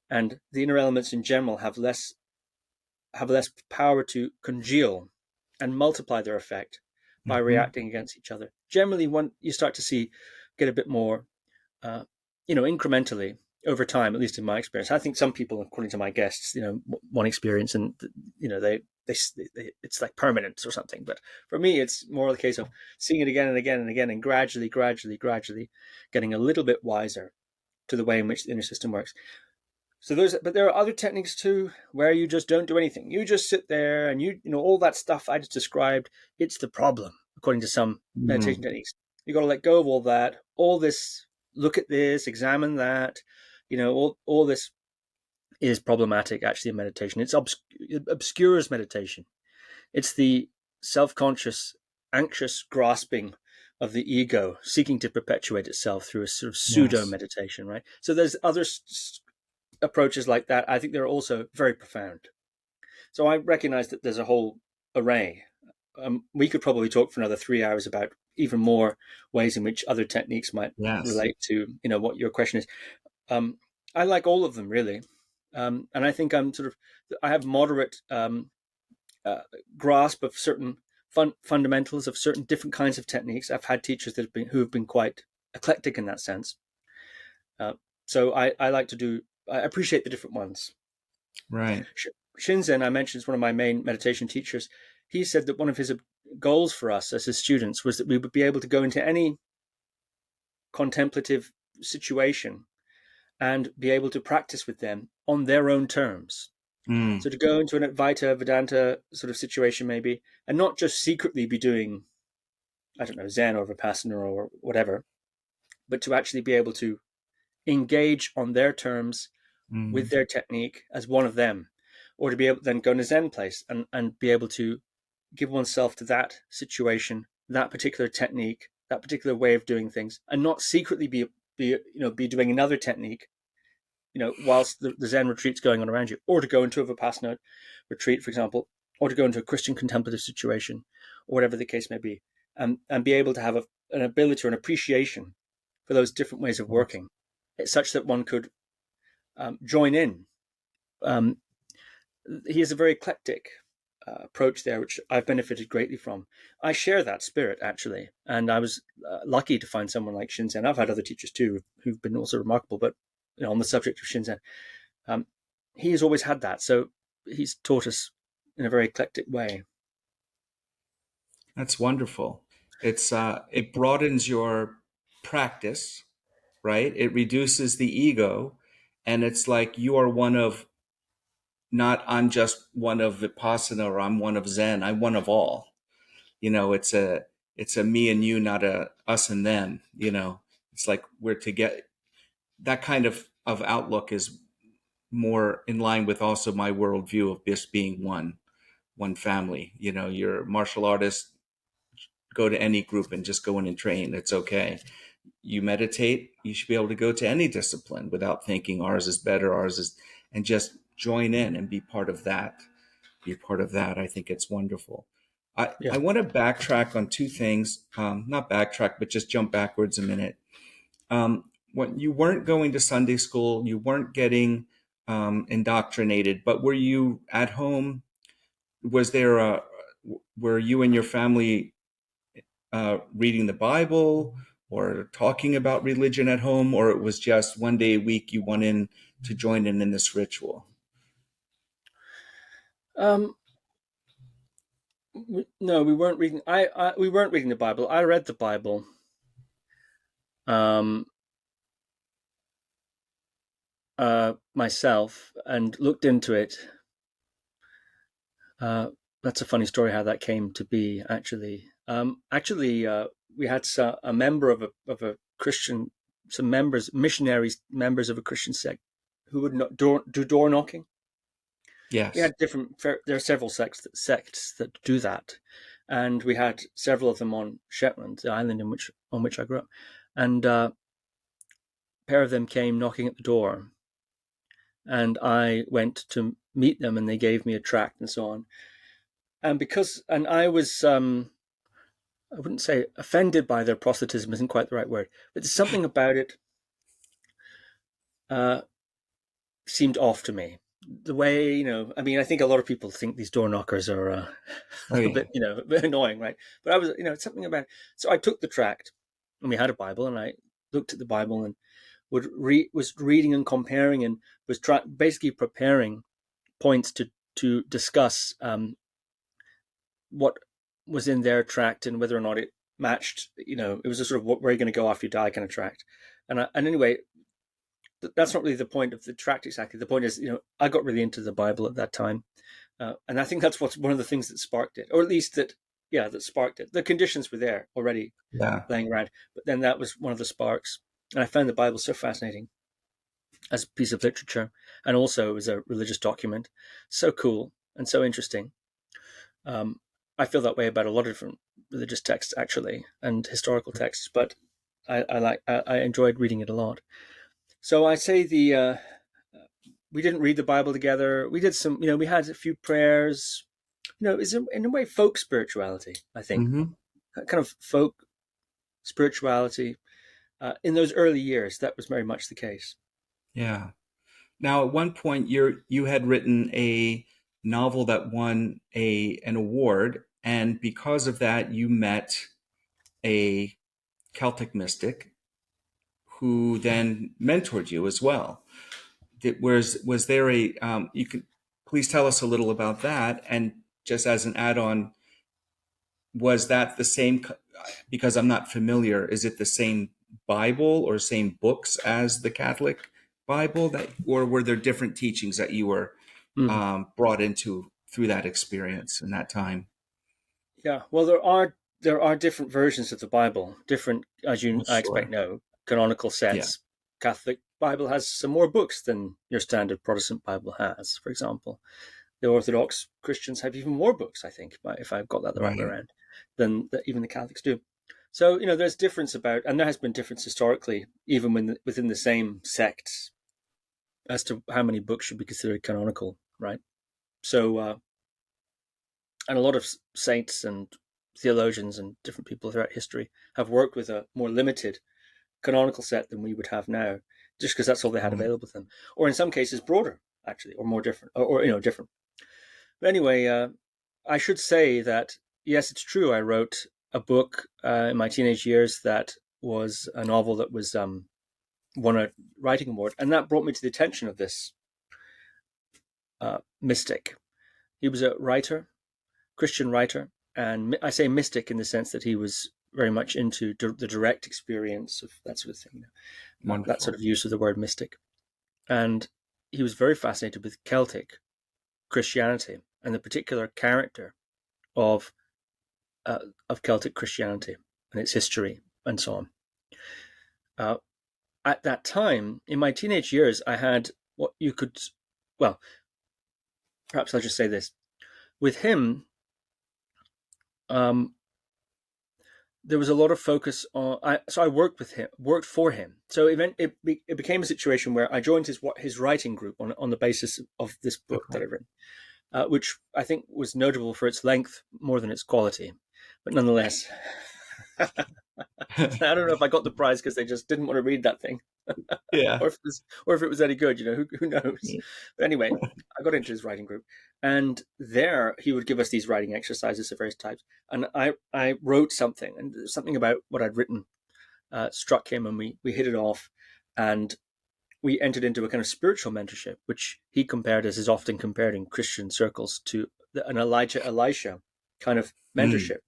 and the inner elements in general have less power to congeal and multiply their effect by Hmm. reacting against each other. Generally, when you start to get a bit more, incrementally over time, at least in my experience. I think some people, according to my guests, one experience, and they it's like permanent or something. But for me, it's more the case of seeing it again and again and again, and gradually, getting a little bit wiser to the way in which the inner system works. But there are other techniques too, where you just don't do anything. You just sit there, and all that stuff I just described. It's the problem, according to some meditation Mm. techniques. You got to let go of all that, all this. Look at this, examine that. All this is problematic. Actually, in meditation, it obscures meditation. It's the self-conscious, anxious grasping of the ego seeking to perpetuate itself through a sort of pseudo Yes. meditation, right? So there's other approaches like that. I think they're also very profound. So I recognize that there's a whole array. We could probably talk for another 3 hours about even more ways in which other techniques might Yes. relate to what your question is. Um, I like all of them, really, and I think I have moderate grasp of certain fundamentals of certain different kinds of techniques. I've had teachers who have been quite eclectic in that sense. Uh, so I like to do. I appreciate the different ones. Right. Shinzen, I mentioned, is one of my main meditation teachers. He said that one of his goals for us as his students was that we would be able to go into any contemplative situation and be able to practice with them on their own terms. Mm. So to go into an Advaita Vedanta sort of situation, maybe, and not just secretly be doing, I don't know, Zen or Vipassana or whatever, but to actually be able to engage on their terms with Mm. their technique as one of them, or to be able to then go in a Zen place and be able to give oneself to that situation that particular technique, that particular way of doing things, and not secretly be doing another technique, whilst the Zen retreat's going on around you, or to go into a Vipassana retreat, for example, or to go into a Christian contemplative situation, or whatever the case may be, and be able to have an ability or an appreciation for those different ways of working. It's such that one could join in. He has a very eclectic approach there, which I've benefited greatly from. I share that spirit, actually, and I was lucky to find someone like Shinzen. I've had other teachers too who've been also remarkable, but on the subject of Shinzen, he has always had that. So he's taught us in a very eclectic way. That's wonderful. It broadens your practice, right? It reduces the ego, and it's like you are one of, not I'm just one of Vipassana or I'm one of Zen. I'm one of all. It's a me and you, not a us and them. It's like we're to get that kind of outlook is more in line with also my worldview of just being one family. You're a martial artist, go to any group and just go in and train. It's okay. You meditate, you should be able to go to any discipline without thinking ours is better, and just join in and be part of that. I think it's wonderful. I want to backtrack on two things. Not backtrack, but just jump backwards a minute. When you weren't going to Sunday school, you weren't getting indoctrinated, but were you at home? Were you and your family reading the Bible or talking about religion at home, or it was just one day a week you went in to join in this ritual? No, we weren't reading. We weren't reading the Bible. I read the Bible. Myself, and looked into it. That's a funny story how that came to be. Actually, we had a member of a Christian, some members, missionaries, members of a Christian sect, who would not do door knocking. Yes. We had there are several sects that do that, and we had several of them on Shetland, the island on which I grew up, and a pair of them came knocking at the door, and I went to meet them, and they gave me a tract and so on. And I was, I wouldn't say offended by their proselytism, isn't quite the right word, but there's something about it seemed off to me. The way, I think a lot of people think these door knockers are a bit annoying, right? But I was, something about it. So I took the tract, and we had a Bible, and I looked at the Bible and was reading and comparing, and was basically preparing points to discuss what was in their tract and whether or not it matched. It was a sort of where are you going to go after you die kind of tract. And anyway, that's not really the point of the tract exactly. The point is, I got really into the Bible at that time, and I think that's one of the things that sparked it, or at least that sparked it. The conditions were there already, laying around, but then that was one of the sparks. And I found the Bible so fascinating as a piece of literature, and also as a religious document, so cool and so interesting. I feel that way about a lot of different religious texts, actually, and historical texts, but I enjoyed reading it a lot. So I say we didn't read the Bible together. We did some, we had a few prayers. It's in a way folk spirituality, I think. Mm-hmm. Kind of folk spirituality. In those early years, that was very much the case. Yeah. Now, at one point, you had written a novel that won an award, and because of that, you met a Celtic mystic who then mentored you as well. Was there you could please tell us a little about that, and just as an add-on, was that the same? Because I'm not familiar, is it the same Bible or same books as the Catholic Bible, or were there different teachings that you were brought into through that experience in that time? Yeah, well, there are different versions of the Bible, different, as you I expect canonical sets. Yeah. Catholic Bible has some more books than your standard Protestant Bible has, for example. The Orthodox Christians have even more books, I think, if I've got that the right way around. than even the Catholics do. So, there's difference about, and there has been difference historically, even within the same sects, as to how many books should be considered canonical, right? So, and a lot of saints and theologians and different people throughout history have worked with a more limited canonical set than we would have now, just because that's all they had available to them, or in some cases broader, actually, or more different, or different. But anyway, I should say that yes, it's true. I wrote a book in my teenage years that was a novel that was won a writing award, and that brought me to the attention of this mystic. He was a writer, Christian writer, and I say mystic in the sense that he was very much into the direct experience of that sort of thing, that sort of use of the word mystic. And he was very fascinated with Celtic Christianity and the particular character of Celtic Christianity and its history and so on. At that time, in my teenage years, I had what you could, well, perhaps I'll just say this. With him, there was a lot of focus on. So I worked for him. So it became a situation where I joined his writing group on the basis of this book that I've written, which I think was notable for its length more than its quality, but nonetheless. I don't know if I got the prize because they just didn't want to read that thing, Yeah. or if it was any good. Who knows? Yeah. But anyway, I got into his writing group, and there he would give us these writing exercises of various types, and I wrote something, and something about what I'd written struck him, and we hit it off, and we entered into a kind of spiritual mentorship, which he compared, as is often compared in Christian circles, to an Elisha kind of mentorship.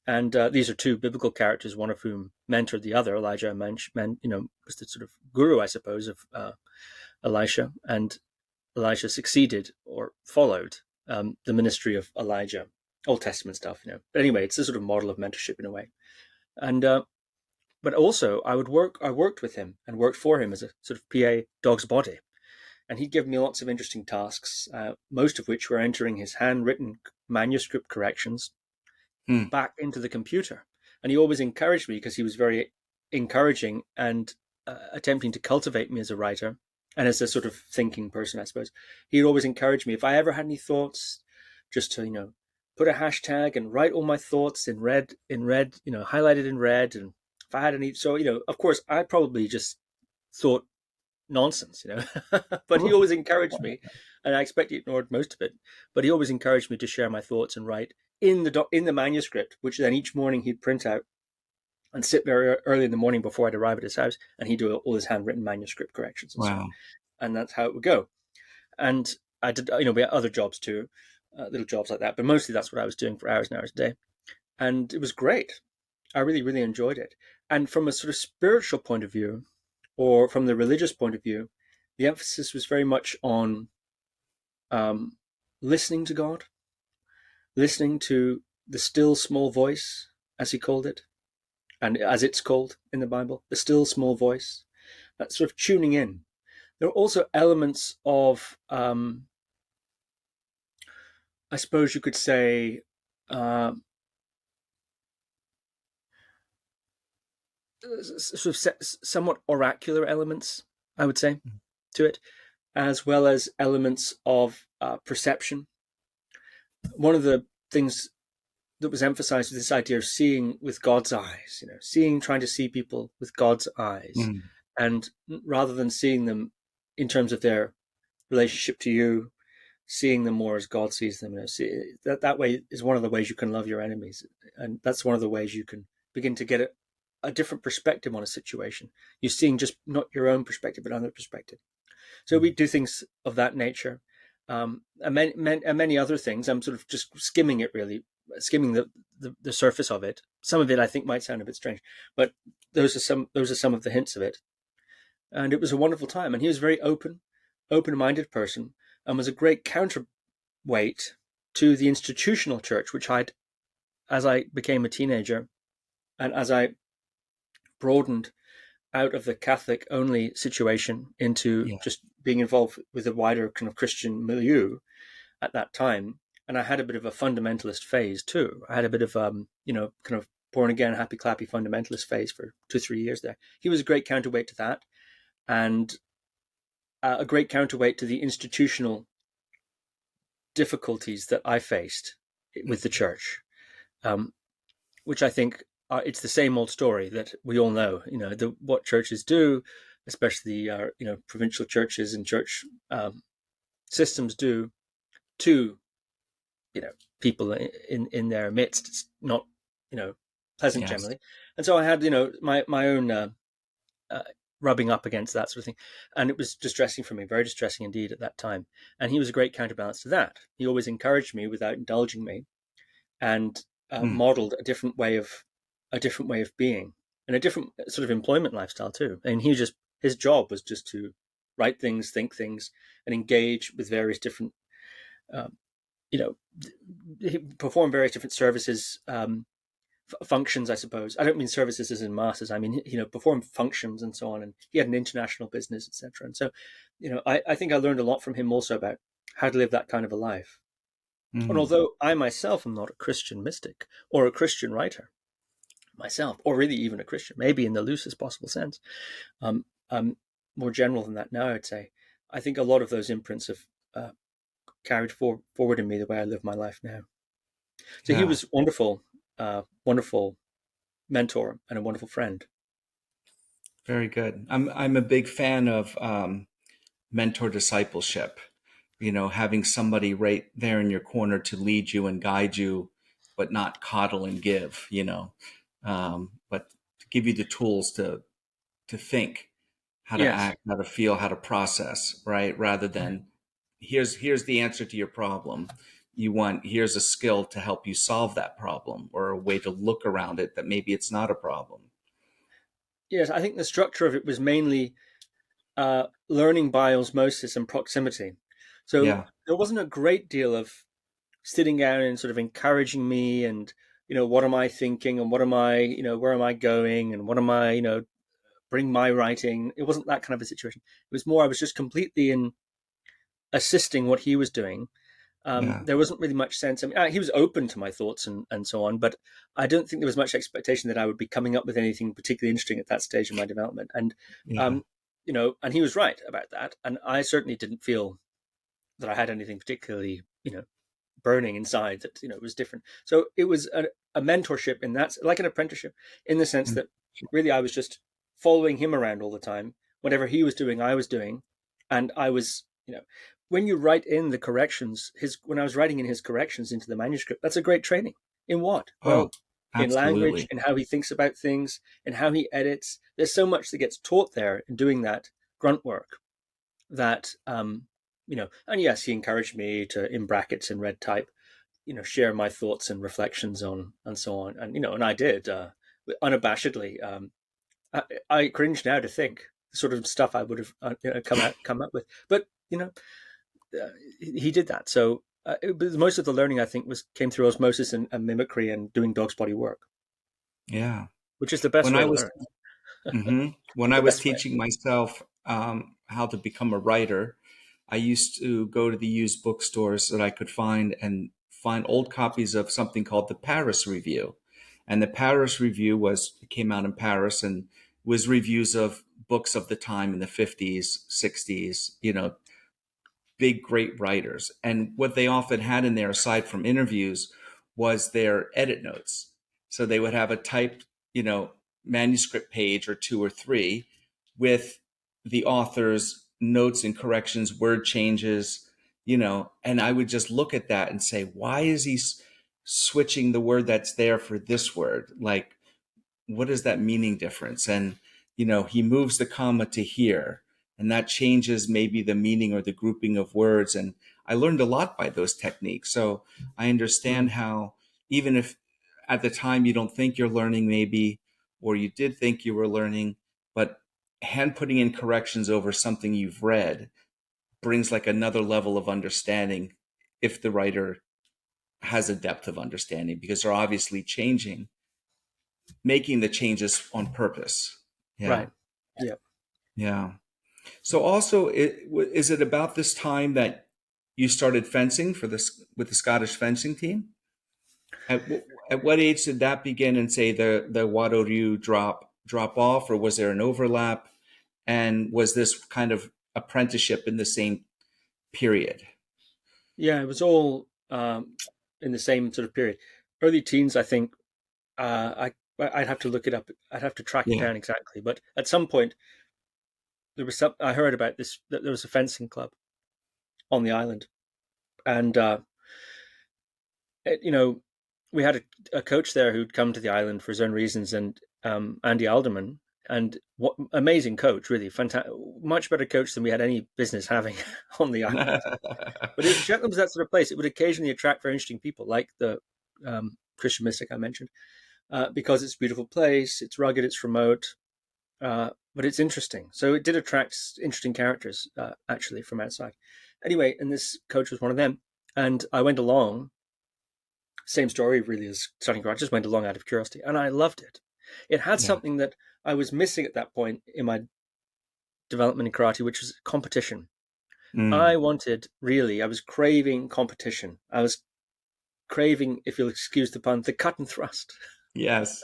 And these are two biblical characters, one of whom mentored the other. Elijah, was the sort of guru, I suppose, of Elisha, and Elisha succeeded or followed the ministry of Elijah, Old Testament stuff, But anyway, it's a sort of model of mentorship in a way. And but also, I worked with him and worked for him as a sort of PA dog's body, and he'd give me lots of interesting tasks, most of which were entering his handwritten manuscript corrections back into the computer. And he always encouraged me, because he was very encouraging and attempting to cultivate me as a writer and as a sort of thinking person, I suppose. He'd always encourage me, if I ever had any thoughts, just to, put a hashtag and write all my thoughts in red, highlighted in red. And if I had any, so, of course, I probably just thought nonsense, but he always encouraged me, and I expect he ignored most of it, but he always encouraged me to share my thoughts and write in the manuscript, which then each morning he'd print out and sit very early in the morning before I'd arrive at his house, and he'd do all his handwritten manuscript corrections and so on. And that's how it would go. And I did, we had other jobs too, little jobs like that, but mostly that's what I was doing for hours and hours a day. And it was great. I really, really enjoyed it. And from a sort of spiritual point of view, or from the religious point of view, the emphasis was very much on listening to God, listening to the still small voice, as he called it, and as it's called in the Bible, the still small voice, that sort of tuning in. There are also elements of, I suppose you could say, sort of somewhat oracular elements, I would say, to it, as well as elements of perception. One of the things that was emphasized was this idea of seeing with God's eyes, trying to see people with God's eyes, and rather than seeing them in terms of their relationship to you, seeing them more as God sees them. That way is one of the ways you can love your enemies, and that's one of the ways you can begin to get a different perspective on a situation. You're seeing just not your own perspective, but another perspective. So we do things of that nature, and many other things. I'm sort of just skimming the surface of it. Some of it I think might sound a bit strange, but those are some of the hints of it. And it was a wonderful time. And he was a very open-minded person, and was a great counterweight to the institutional church, which as I became a teenager, and as I broadened out of the Catholic only situation into just being involved with a wider kind of Christian milieu at that time, and I had a bit of a fundamentalist phase too. I had a bit of kind of born again, happy clappy fundamentalist phase for 2-3 years there. He was a great counterweight to that, and a great counterweight to the institutional difficulties that I faced with the church, which I think it's the same old story that we all know. What churches do, especially provincial churches and church systems do to people in their midst. It's not pleasant Yes. generally, and so I had my own rubbing up against that sort of thing, and it was distressing for me, very distressing indeed at that time. And he was a great counterbalance to that. He always encouraged me without indulging me, and modeled a different way of being, and a different sort of employment lifestyle too. And his job was just to write things, think things, and engage with various different perform various different services, functions, I suppose. I don't mean services as in masses. I mean, perform functions and so on. And he had an international business, etc. And so, I think I learned a lot from him also about how to live that kind of a life. And although I myself am not a Christian mystic or a Christian writer myself, or really even a Christian, maybe in the loosest possible sense, more general than that now, I'd say, I think a lot of those imprints have carried forward in me the way I live my life now. So he was wonderful, wonderful mentor and a wonderful friend. Very good. I'm a big fan of mentor discipleship. Having somebody right there in your corner to lead you and guide you, but not coddle and give. But to give you the tools to think, how to act, how to feel, how to process, right? Rather than here's the answer to your problem. Here's a skill to help you solve that problem, or a way to look around it that maybe it's not a problem. Yes, I think the structure of it was mainly learning by osmosis and proximity. So there wasn't a great deal of sitting down and sort of encouraging me and, what am I thinking and what am I, where am I going and what am I, bring my writing. It wasn't that kind of a situation. It was more, I was just completely in assisting what he was doing. There wasn't really much sense. I mean, he was open to my thoughts and so on, but I don't think there was much expectation that I would be coming up with anything particularly interesting at that stage of my development. And, and he was right about that. And I certainly didn't feel that I had anything particularly, burning inside that, it was different. So it was a mentorship in that, like an apprenticeship, in the sense that really I was just following him around all the time. Whatever he was doing, I was doing. And I was, when you write in the corrections, when I was writing in his corrections into the manuscript, that's a great training. In what? Well, in language, in how he thinks about things, in how he edits. There's so much that gets taught there in doing that grunt work that, and yes, he encouraged me to, in brackets in red type, share my thoughts and reflections on, and so on. And, and I did, unabashedly. I cringe now to think the sort of stuff I would have come up with. But, he did that. So most of the learning, I think, came through osmosis and mimicry and doing dog's body work. Yeah. Which is the best way to learn. When I was teaching myself how to become a writer, I used to go to the used bookstores that I could find old copies of something called the Paris Review. And the Paris Review came out in Paris and was reviews of books of the time in the 50s, 60s, big, great writers. And what they often had in there, aside from interviews, was their edit notes. So they would have a typed, manuscript page or 2 or 3 with the author's notes and corrections, word changes, and I would just look at that and say, why is he switching the word that's there for this word? Like, what is that meaning difference? And, he moves the comma to here, and that changes maybe the meaning or the grouping of words. And I learned a lot by those techniques. So I understand how, even if at the time you don't think you're learning maybe, or you did think you were learning, but hand putting in corrections over something you've read brings like another level of understanding if the writer has a depth of understanding, because they're obviously making the changes on purpose. Yeah. Right. Yeah. Yeah. So also, is it about this time that you started fencing with the Scottish fencing team. At what age did that begin, and say the Wado-ryu drop off, or was there an overlap? And was this kind of apprenticeship in the same period? Yeah, it was all in the same sort of period. Early teens, I think. I'd have to look it up. I'd have to track it Yeah. down exactly. But at some point, there was some. I heard about this. That there was a fencing club on the island, and you know, we had a coach there who'd come to the island for his own reasons, and Andy Alderman, and what amazing coach, really fantastic, much better coach than we had any business having on the island. But Shetland was that sort of place. It would occasionally attract very interesting people, like the Christian mystic I mentioned, because it's a beautiful place, it's rugged, it's remote, but it's interesting. So it did attract interesting characters, actually, from outside. Anyway, and this coach was one of them. And I went along, same story really as starting karate, I just went along out of curiosity, and I loved it. It had something that I was missing at that point in my development in karate, which was competition. I was craving competition. I was craving, if you'll excuse the pun, the cut and thrust. Yes.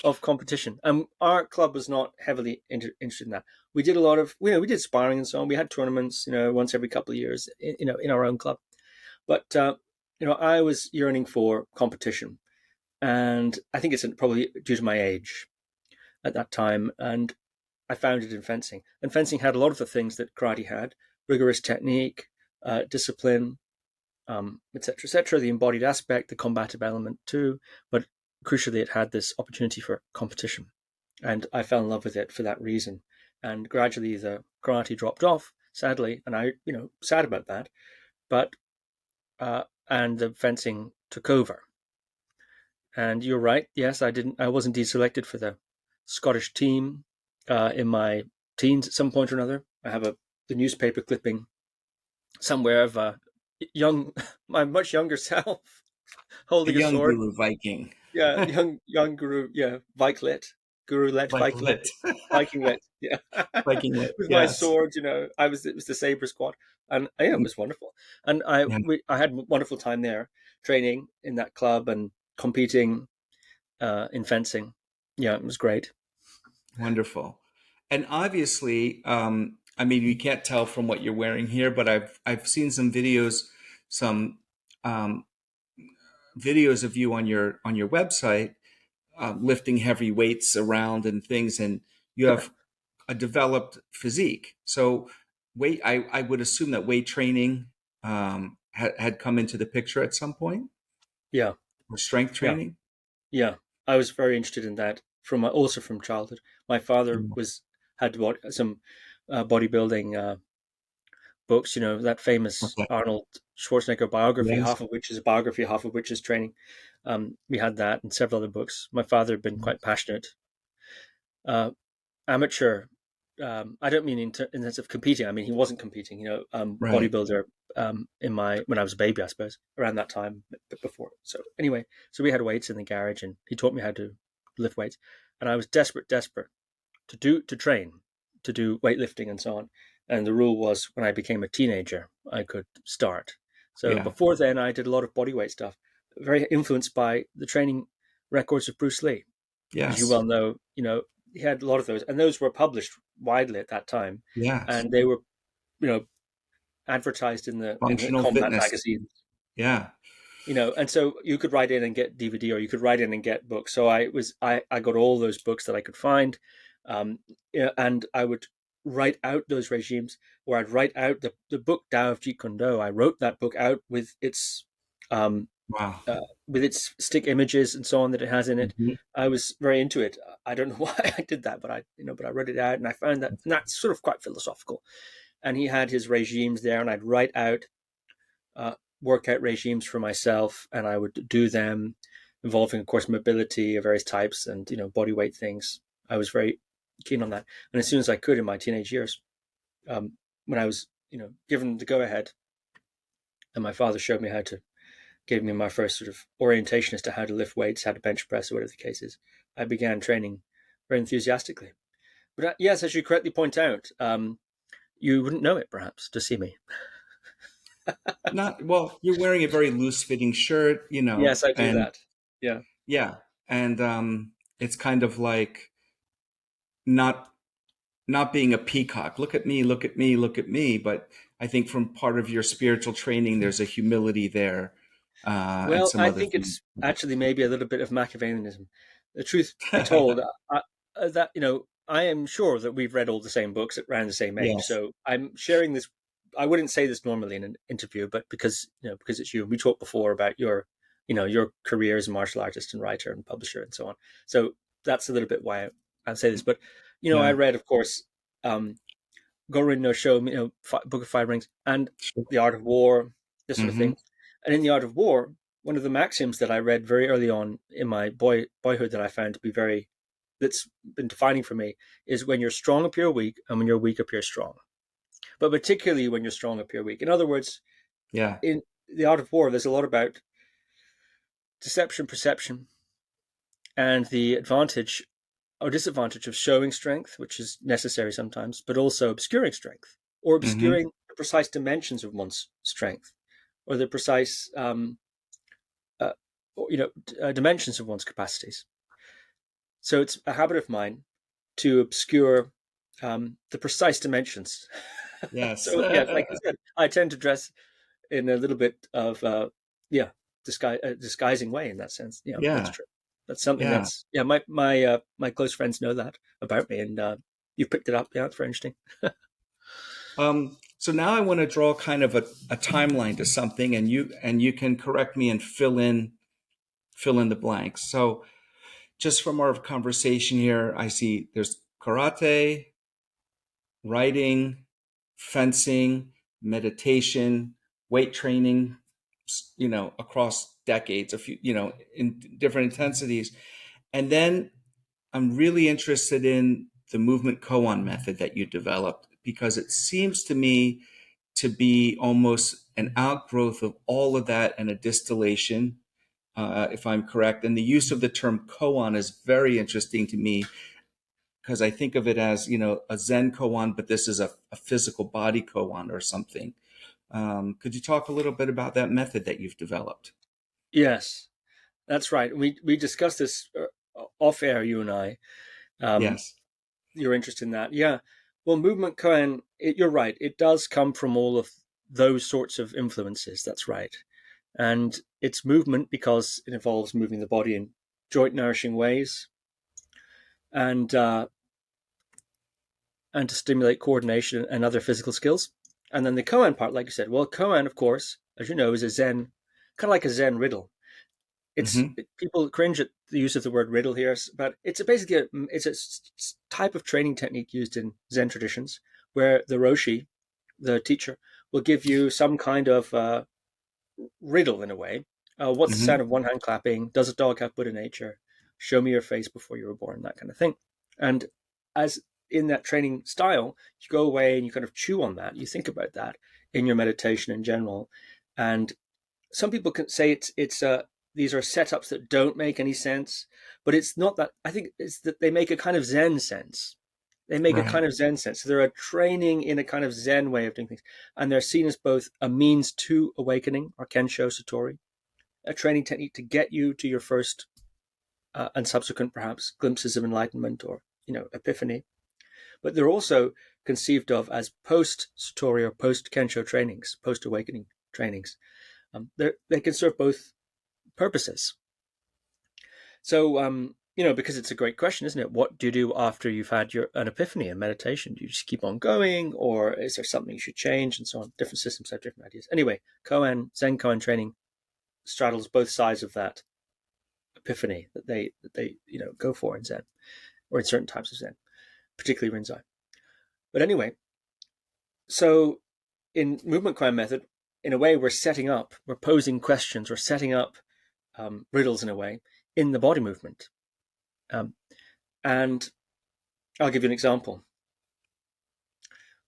Of competition. Our club was not heavily interested in that. We did a lot of, we did sparring and so on. We had tournaments, once every couple of years, in our own club. But, I was yearning for competition. And I think it's probably due to my age at that time. And I found it in fencing. And fencing had a lot of the things that karate had: rigorous technique, discipline, et cetera, the embodied aspect, the combative element too. But crucially, it had this opportunity for competition. And I fell in love with it for that reason. And gradually the karate dropped off, sadly, and I, sad about that. But, and the fencing took over. And you're right. Yes, I was indeed selected for the Scottish team in my teens at some point or another. I have the newspaper clipping somewhere of my much younger self holding a young sword. Guru Viking. Yeah, young Guru, yeah, Guru-let, Viking-let, yeah. Viking-let, With my yes. sword, it was the Sabre squad, and it was wonderful. And I had a wonderful time there, training in that club and competing in fencing. Yeah, it was great. Wonderful. And obviously, you can't tell from what you're wearing here, but I've seen some videos of you on your website, lifting heavy weights around and things, and you have a developed physique. So I would assume that weight training had come into the picture at some point. Yeah. Or strength training. Yeah. I was very interested in that also from childhood. My father had some bodybuilding books, that famous Arnold Schwarzenegger biography, half of which is a biography, half of which is training. We had that and several other books. My father had been quite passionate. Amateur, I don't mean in sense of competing. I mean, he wasn't competing, bodybuilder when I was a baby, I suppose, around that time, but before. So anyway, we had weights in the garage and he taught me how to lift weights. And I was desperate to train, to do weightlifting and so on. And the rule was when I became a teenager, I could start. So before then, I did a lot of bodyweight stuff, very influenced by the training records of Bruce Lee. Yes. As you well know, he had a lot of those, and those were published widely at that time. Yes. And they were, advertised in the Functional combat fitness magazines. Yeah. And so you could write in and get DVD, or you could write in and get books. So I got all those books that I could find, and I would write out those regimes, or I'd write out the book Tao of Jeet Kune Do. I wrote that book out with its with its stick images and so on that it has in it. Mm-hmm. I was very into it. I don't know why I did that, but I wrote it out, and I found that, and that's sort of quite philosophical. And he had his regimes there, and I'd write out workout regimes for myself, and I would do them, involving, of course, mobility of various types and body weight things. I was very keen on that, and as soon as I could in my teenage years, when I was given the go ahead, and my father gave me my first sort of orientation as to how to lift weights, how to bench press, or whatever the case is, I began training very enthusiastically. But yes, as you correctly point out, you wouldn't know it perhaps to see me. Not well. You're wearing a very loose fitting shirt, Yes, I do and that. Yeah. yeah, and it's kind of like not not being a peacock. Look at me, look at me, look at me. But I think from part of your spiritual training, there's a humility there, and Well, some I other think things. it's actually maybe a little bit of Machiavellianism. The truth be told, that I am sure that we've read all the same books at around the same age. Yes. So I'm sharing this. I wouldn't say this normally in an interview, but because it's you. We talked before about your career as a martial artist and writer and publisher and so on. So that's a little bit why I say this. But I Yeah. read, of course, um, Gorin no Show, Book of Five Rings, and Sure. The Art of War, this sort of Hmm. thing. And in The Art of War, one of the maxims that I read very early on in my boyhood that I found to be that's been defining for me is when you're strong appear weak, and when you're weak appear strong. But particularly when you're strong appear weak. In other words, Yeah. in The Art of War, there's a lot about deception, perception, and the advantage or disadvantage of showing strength, which is necessary sometimes, but also obscuring strength or Hmm. obscuring the precise dimensions of one's strength or the precise uh, dimensions of one's capacities. So it's a habit of mine to obscure the precise dimensions. Yes. So yeah, like you said, I tend to dress in a little bit of yeah, disguising way in that sense. Yeah, that's Yeah. true. That's something Yeah. that's yeah. My close friends know that about me, and you've picked it up. Yeah, it's very interesting. So now I want to draw kind of a timeline to something, and you can correct me and fill in the blanks. So just from our conversation here, I see there's karate, writing, fencing, meditation, weight training, across decades, a few, in different intensities. And then I'm really interested in the movement koan method that you developed because it seems to me to be almost an outgrowth of all of that and a distillation, if I'm correct. And the use of the term koan is very interesting to me because I think of it as, a Zen koan, but this is a physical body koan or something. Could you talk a little bit about that method that you've developed? Yes, that's right. We discussed this off air, you and I. Um, Yes. your interest in that, yeah. Well, movement koan, you're right. It does come from all of those sorts of influences. That's right. And it's movement because it involves moving the body in joint nourishing ways and uh, and to stimulate coordination and other physical skills. And then the koan part, like you said, well, koan, of course, as you know, is a Zen, kind of like a Zen riddle. Hmm. People cringe at the use of the word riddle here, but it's a type of training technique used in Zen traditions where the roshi, the teacher, will give you some kind of riddle in a way. What's the sound Hmm. of one hand clapping? Does a dog have Buddha nature? Show me your face before you were born, that kind of thing. And as in that training style, you go away and you kind of chew on that. You think about that in your meditation in general. And some people can say it's these are setups that don't make any sense, but it's not that. I think it's that they make a kind of Zen sense. They make a Right. kind of Zen sense. So they're a training in a kind of Zen way of doing things, and they're seen as both a means to awakening, or Kensho Satori, a training technique to get you to your first and subsequent perhaps glimpses of enlightenment or epiphany. But they're also conceived of as post Satori or post Kensho trainings, post awakening trainings. They can serve both purposes. So, because it's a great question, isn't it? What do you do after you've had an epiphany in meditation? Do you just keep on going, or is there something you should change, and so on? Different systems have different ideas. Anyway, Zen Koan training straddles both sides of that epiphany that they go for in Zen or in certain types of Zen, particularly Rinzai. But anyway, so in movement Koan method, in a way, we're posing questions, we're setting up riddles in a way in the body movement. Um, and I'll give you an example.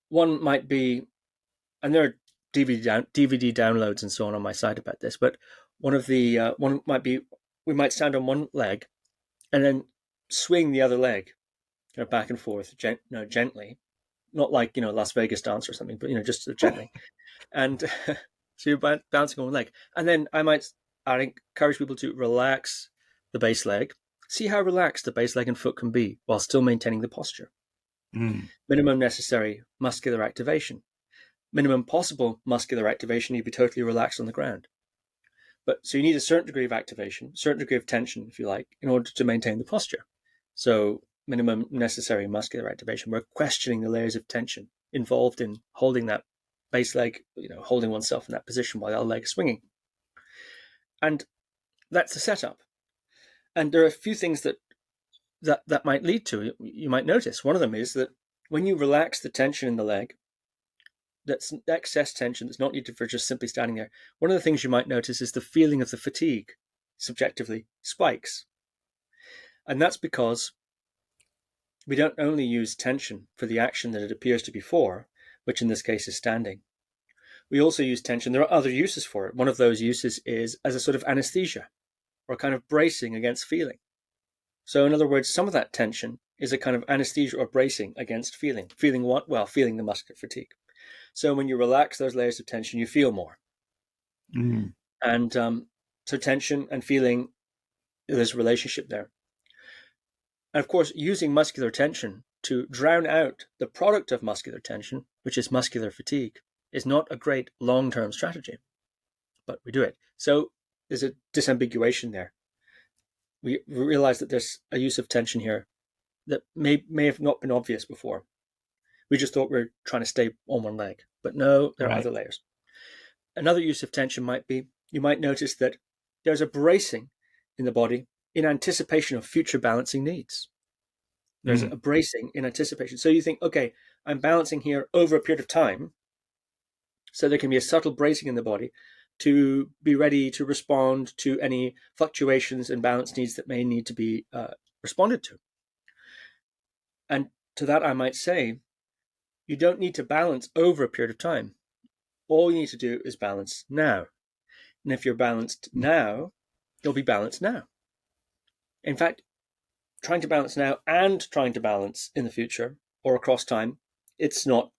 One might be, and there are DVD downloads and so on my site about this, but one might be we might stand on one leg and then swing the other leg back and forth gently, not like Las Vegas dance or something, but just gently. And So you're bouncing on one leg. And then I encourage people to relax the base leg. See how relaxed the base leg and foot can be while still maintaining the posture. Minimum necessary muscular activation. Minimum possible muscular activation, you'd be totally relaxed on the ground. But so you need a certain degree of activation, certain degree of tension, if you like, in order to maintain the posture. So minimum necessary muscular activation. We're questioning the layers of tension involved in holding that base leg, holding oneself in that position while the other leg is swinging. And that's the setup. And there are a few things that might lead to, you might notice. One of them is that when you relax the tension in the leg, that's excess tension that's not needed for just simply standing there. One of the things you might notice is the feeling of the fatigue, subjectively, spikes. And that's because we don't only use tension for the action that it appears to be for, which in this case is standing. We also use tension. There are other uses for it. One of those uses is as a sort of anesthesia or kind of bracing against feeling. So in other words, some of that tension is a kind of anesthesia or bracing against feeling. Feeling what? Well, feeling the muscular fatigue. So when you relax those layers of tension, you feel more. And so tension and feeling, there's a relationship there. And of course, using muscular tension to drown out the product of muscular tension, which is muscular fatigue, is not a great long-term strategy, but we do it. So there's a disambiguation there. We realize that there's a use of tension here that may have not been obvious before. We just thought we were trying to stay on one leg, but no, there are other layers. Another use of tension might be, you might notice that there's a bracing in the body in anticipation of future balancing needs. There's a bracing in anticipation. So you think, okay, I'm balancing here over a period of time. So there can be a subtle bracing in the body to be ready to respond to any fluctuations and balance needs that may need to be responded to. And to that, I might say, you don't need to balance over a period of time. All you need to do is balance now. And if you're balanced now, you'll be balanced now. In fact, trying to balance now and trying to balance in the future or across time, it's not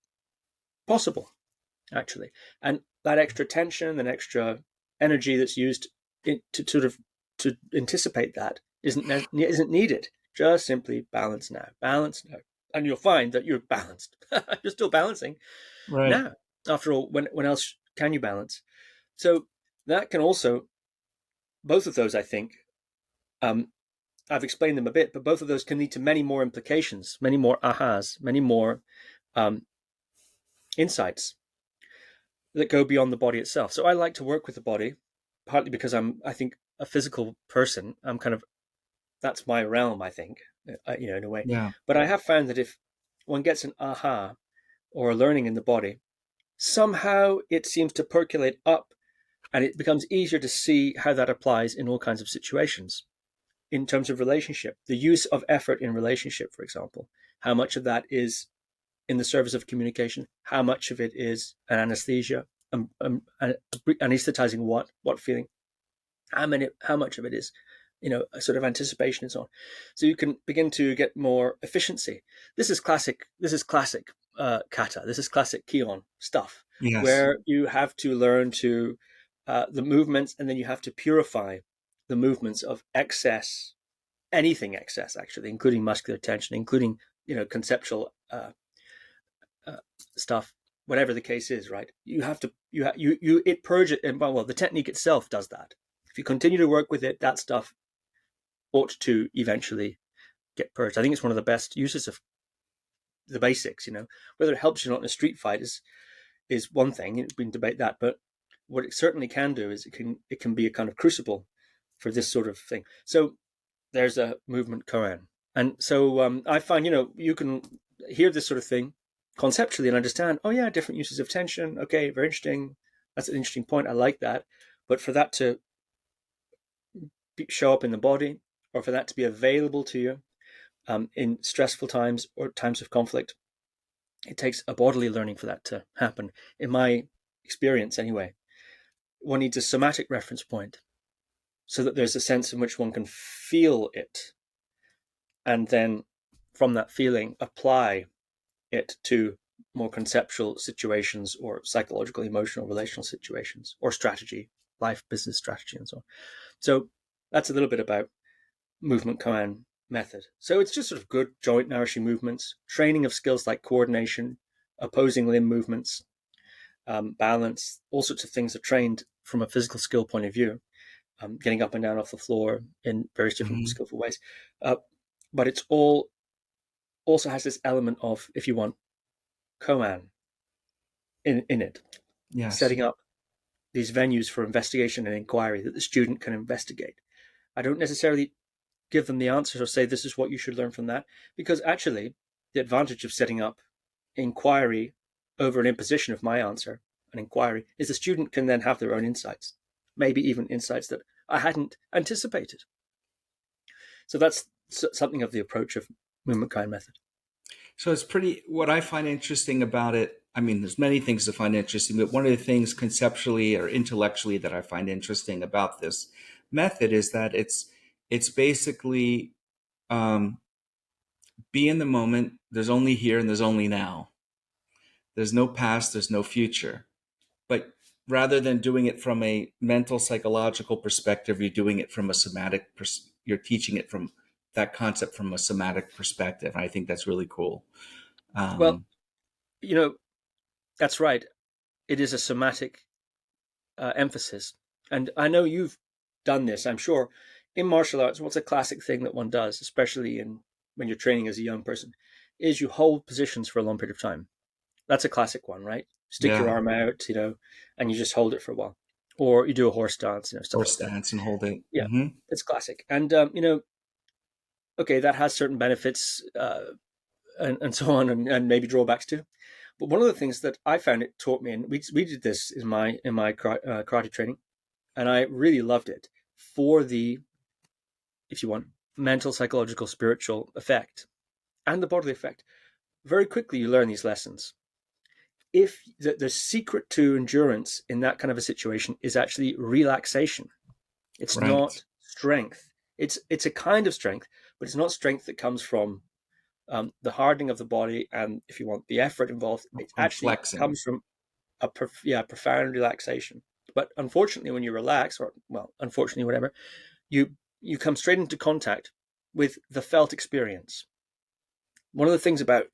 possible, actually. And that extra tension and extra energy that's used to anticipate that isn't needed. Just simply balance now. And you'll find that you're balanced. You're still balancing now. After all, when else can you balance? So that can also, both of those, I think, I've explained them a bit, but both of those can lead to many more implications, many more ahas, many more insights that go beyond the body itself. So I like to work with the body, partly because I think, a physical person. That's my realm, I think, in a way. Yeah. But I have found that if one gets an aha or a learning in the body, somehow it seems to percolate up and it becomes easier to see how that applies in all kinds of situations. In terms of relationship, the use of effort in relationship, for example, how much of that is in the service of communication, how much of it is an anesthesia, anesthetizing what feeling, how much of it is, a sort of anticipation and so on. So you can begin to get more efficiency. This is classic kata. This is classic Keon stuff, where you have to learn to the movements, and then you have to purify the movements of excess, anything excess, actually, including muscular tension, including conceptual stuff, whatever the case is, right? You have to it purge it, and well, the technique itself does that. If you continue to work with it, that stuff ought to eventually get purged. I think it's one of the best uses of the basics. Whether it helps you or not in a street fight is one thing. We can debate that, but what it certainly can do is it can be a kind of crucible for this sort of thing. So there's a movement koan, and so I find you can hear this sort of thing conceptually and understand. Oh yeah, different uses of tension. Okay, very interesting. That's an interesting point. I like that. But for that to show up in the body, or for that to be available to you in stressful times or times of conflict, it takes a bodily learning for that to happen. In my experience, anyway, one needs a somatic reference point so that there's a sense in which one can feel it, and then from that feeling apply it to more conceptual situations or psychological, emotional, relational situations or strategy, life, business strategy, and so on. So that's a little bit about movement Koan method. So it's just sort of good joint nourishing movements, training of skills like coordination, opposing limb movements, balance, all sorts of things are trained from a physical skill point of view, getting up and down off the floor in various different skillful ways. But it's all also has this element of, if you want, Koan in it, Yes. setting up these venues for investigation and inquiry that the student can investigate. I don't necessarily give them the answers or say this is what you should learn from that, because actually the advantage of setting up inquiry over an imposition of my answer, an inquiry, is the student can then have their own insights, maybe even insights that I hadn't anticipated. So that's something of the approach of movement Koan method. So it's pretty, what I find interesting about it, I mean, there's many things to find interesting, but one of the things conceptually or intellectually that I find interesting about this method is that it's basically be in the moment. There's only here and there's only now. There's no past, there's no future. But rather than doing it from a mental, psychological perspective, you're doing it from a somatic, you're teaching it from that concept from a somatic perspective. I think that's really cool. Well, that's right. It is a somatic emphasis. And I know you've done this, I'm sure. In martial arts, what's a classic thing that one does, especially when you're training as a young person, is you hold positions for a long period of time. That's a classic one, right? Stick your arm out, and you just hold it for a while. Or you do a horse dance, stuff horse like dance that. And hold it. Yeah, it's classic. And, okay, that has certain benefits and so on, and maybe drawbacks too. But one of the things that I found it taught me, and we did this in my karate training, and I really loved it for the, if you want, mental, psychological, spiritual effect and the bodily effect. Very quickly you learn these lessons. If the secret to endurance in that kind of a situation is actually relaxation. It's right. not strength. It's a kind of strength, but it's not strength that comes from the hardening of the body and, if you want, the effort involved. It actually flexing. comes from a profound relaxation. But unfortunately, when you relax, or unfortunately, whatever, you come straight into contact with the felt experience. One of the things about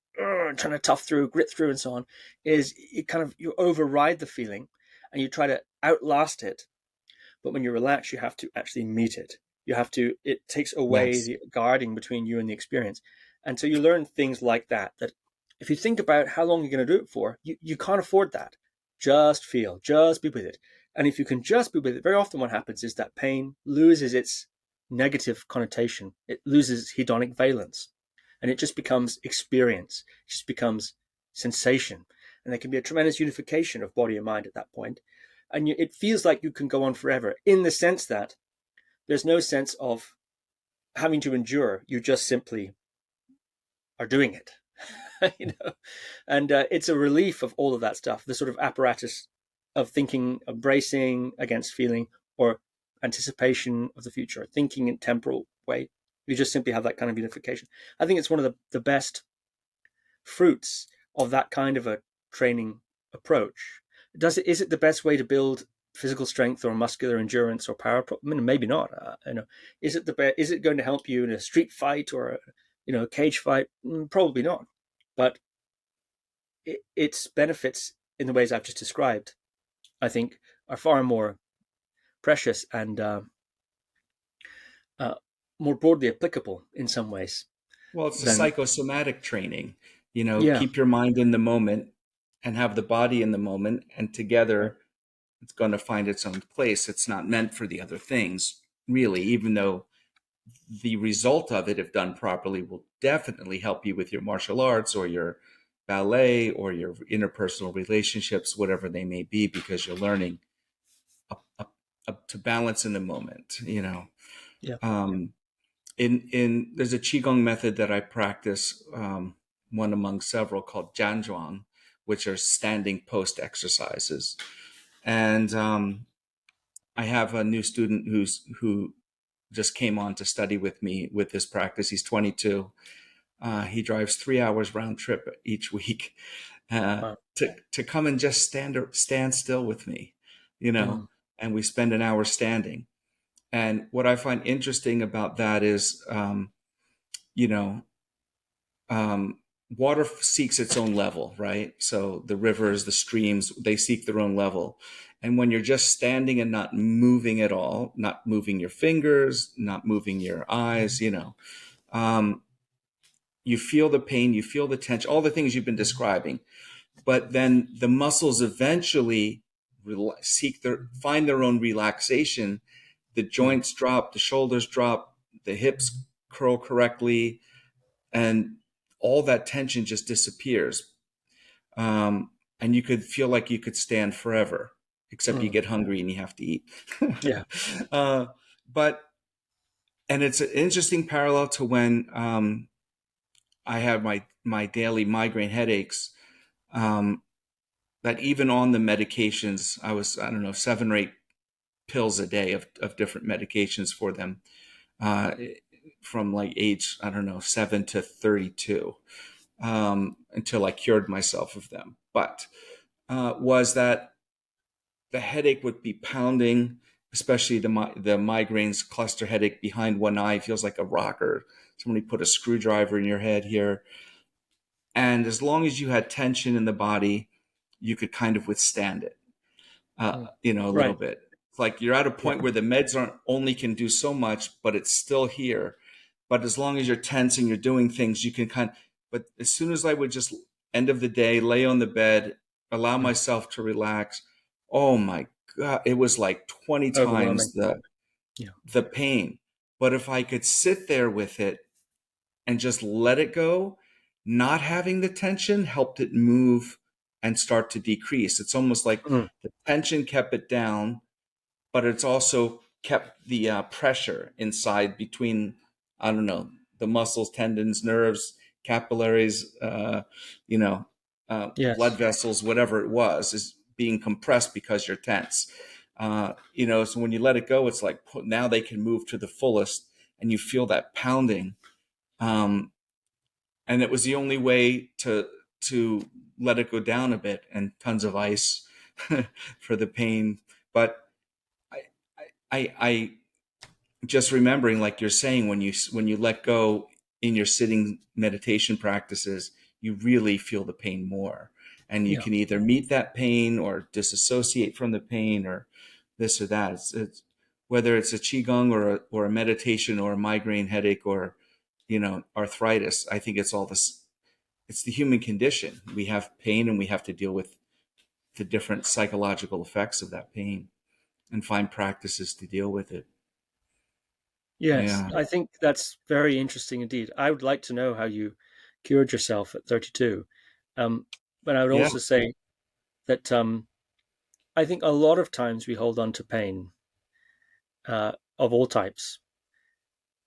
trying to tough through, grit through, and so on is you override the feeling and you try to outlast it. But when you relax, you have to actually meet it. It takes away the guarding between you and the experience. And so you learn things like that if you think about how long you're going to do it for, you can't afford that. Just feel, just be with it. And if you can just be with it, very often what happens is that pain loses its negative connotation. It loses hedonic valence. And it just becomes experience. It just becomes sensation. And there can be a tremendous unification of body and mind at that point. And it feels like you can go on forever, in the sense that there's no sense of having to endure. You just simply are doing it. And it's a relief of all of that stuff, the sort of apparatus of thinking, of bracing against feeling, or anticipation of the future, thinking in temporal way. You just simply have that kind of unification. I think it's one of the best fruits of that kind of a training approach. Is it the best way to build physical strength or muscular endurance or power? Maybe not. Is it going to help you in a street fight or a cage fight? Probably not. But its benefits in the ways I've just described, I think, are far more precious and more broadly applicable in some ways. Well, it's a psychosomatic training. Keep your mind in the moment and have the body in the moment, and together it's going to find its own place. It's not meant for the other things, really, even though the result of it, if done properly, will definitely help you with your martial arts or your ballet or your interpersonal relationships, whatever they may be, because you're learning to balance in the moment. There's a qigong method that I practice, one among several, called Zhan Zhuang, which are standing post exercises. And I have a new student who just came on to study with me with this practice. He's 22. He drives 3 hours round trip each week. Wow. to come and just stand still with me, you know, Mm. and we spend an hour standing. And what I find interesting about that is, you know, um, water seeks its own level, right? So the rivers, the streams, they seek their own level. And when you're just standing and not moving at all, not moving your fingers, not moving your eyes, you know, um, you feel the pain, you feel the tension, all the things you've been describing. But then the muscles eventually find their own relaxation. The Mm. joints drop, the shoulders drop, the hips curl correctly, and all that tension just disappears. And you could feel like you could stand forever, except you Mm. get hungry and you have to eat. Yeah. uh, but and it's an interesting parallel to when I had my daily migraine headaches. Um, that even on the medications, I don't know, 7 or 8 pills a day of different medications for them, uh, from like age, I don't know, 7 to 32, until I cured myself of them. But was that the headache would be pounding, especially the migraines, cluster headache behind one eye feels like a rocker. Somebody put a screwdriver in your head here. And as long as you had tension in the body, you could kind of withstand it, Mm. a little Right. bit. It's like you're at a Yeah. point where the meds aren't only can do so much, but it's still here. But as long as you're tense and you're doing things, you can but as soon as I would just end of the day, lay on the bed, allow Mm. myself to relax, oh my God, it was like 20 Overwhelming. times Yeah. the pain. But if I could sit there with it and just let it go, not having the tension helped it move and start to decrease. It's almost like Mm. the tension kept it down, but it's also kept the pressure inside between, I don't know, the muscles, tendons, nerves, capillaries, blood Yes. vessels, whatever it was, is being compressed because you're tense. So when you let it go, it's like now they can move to the fullest, and you feel that pounding. Um, and it was the only way to let it go down a bit, and tons of ice for the pain. But I, I just remembering, like you're saying, when you let go in your sitting meditation practices, you really feel the pain more, and you Yeah. can either meet that pain or disassociate from the pain, or this or that. It's whether it's a qigong or a meditation or a migraine headache or arthritis. I think it's all this. It's the human condition. We have pain, and we have to deal with the different psychological effects of that pain and find practices to deal with it. Yes. Yeah. I think that's very interesting indeed. I would like to know how you cured yourself at 32. Um, but I would Yeah. also say that I think a lot of times we hold on to pain of all types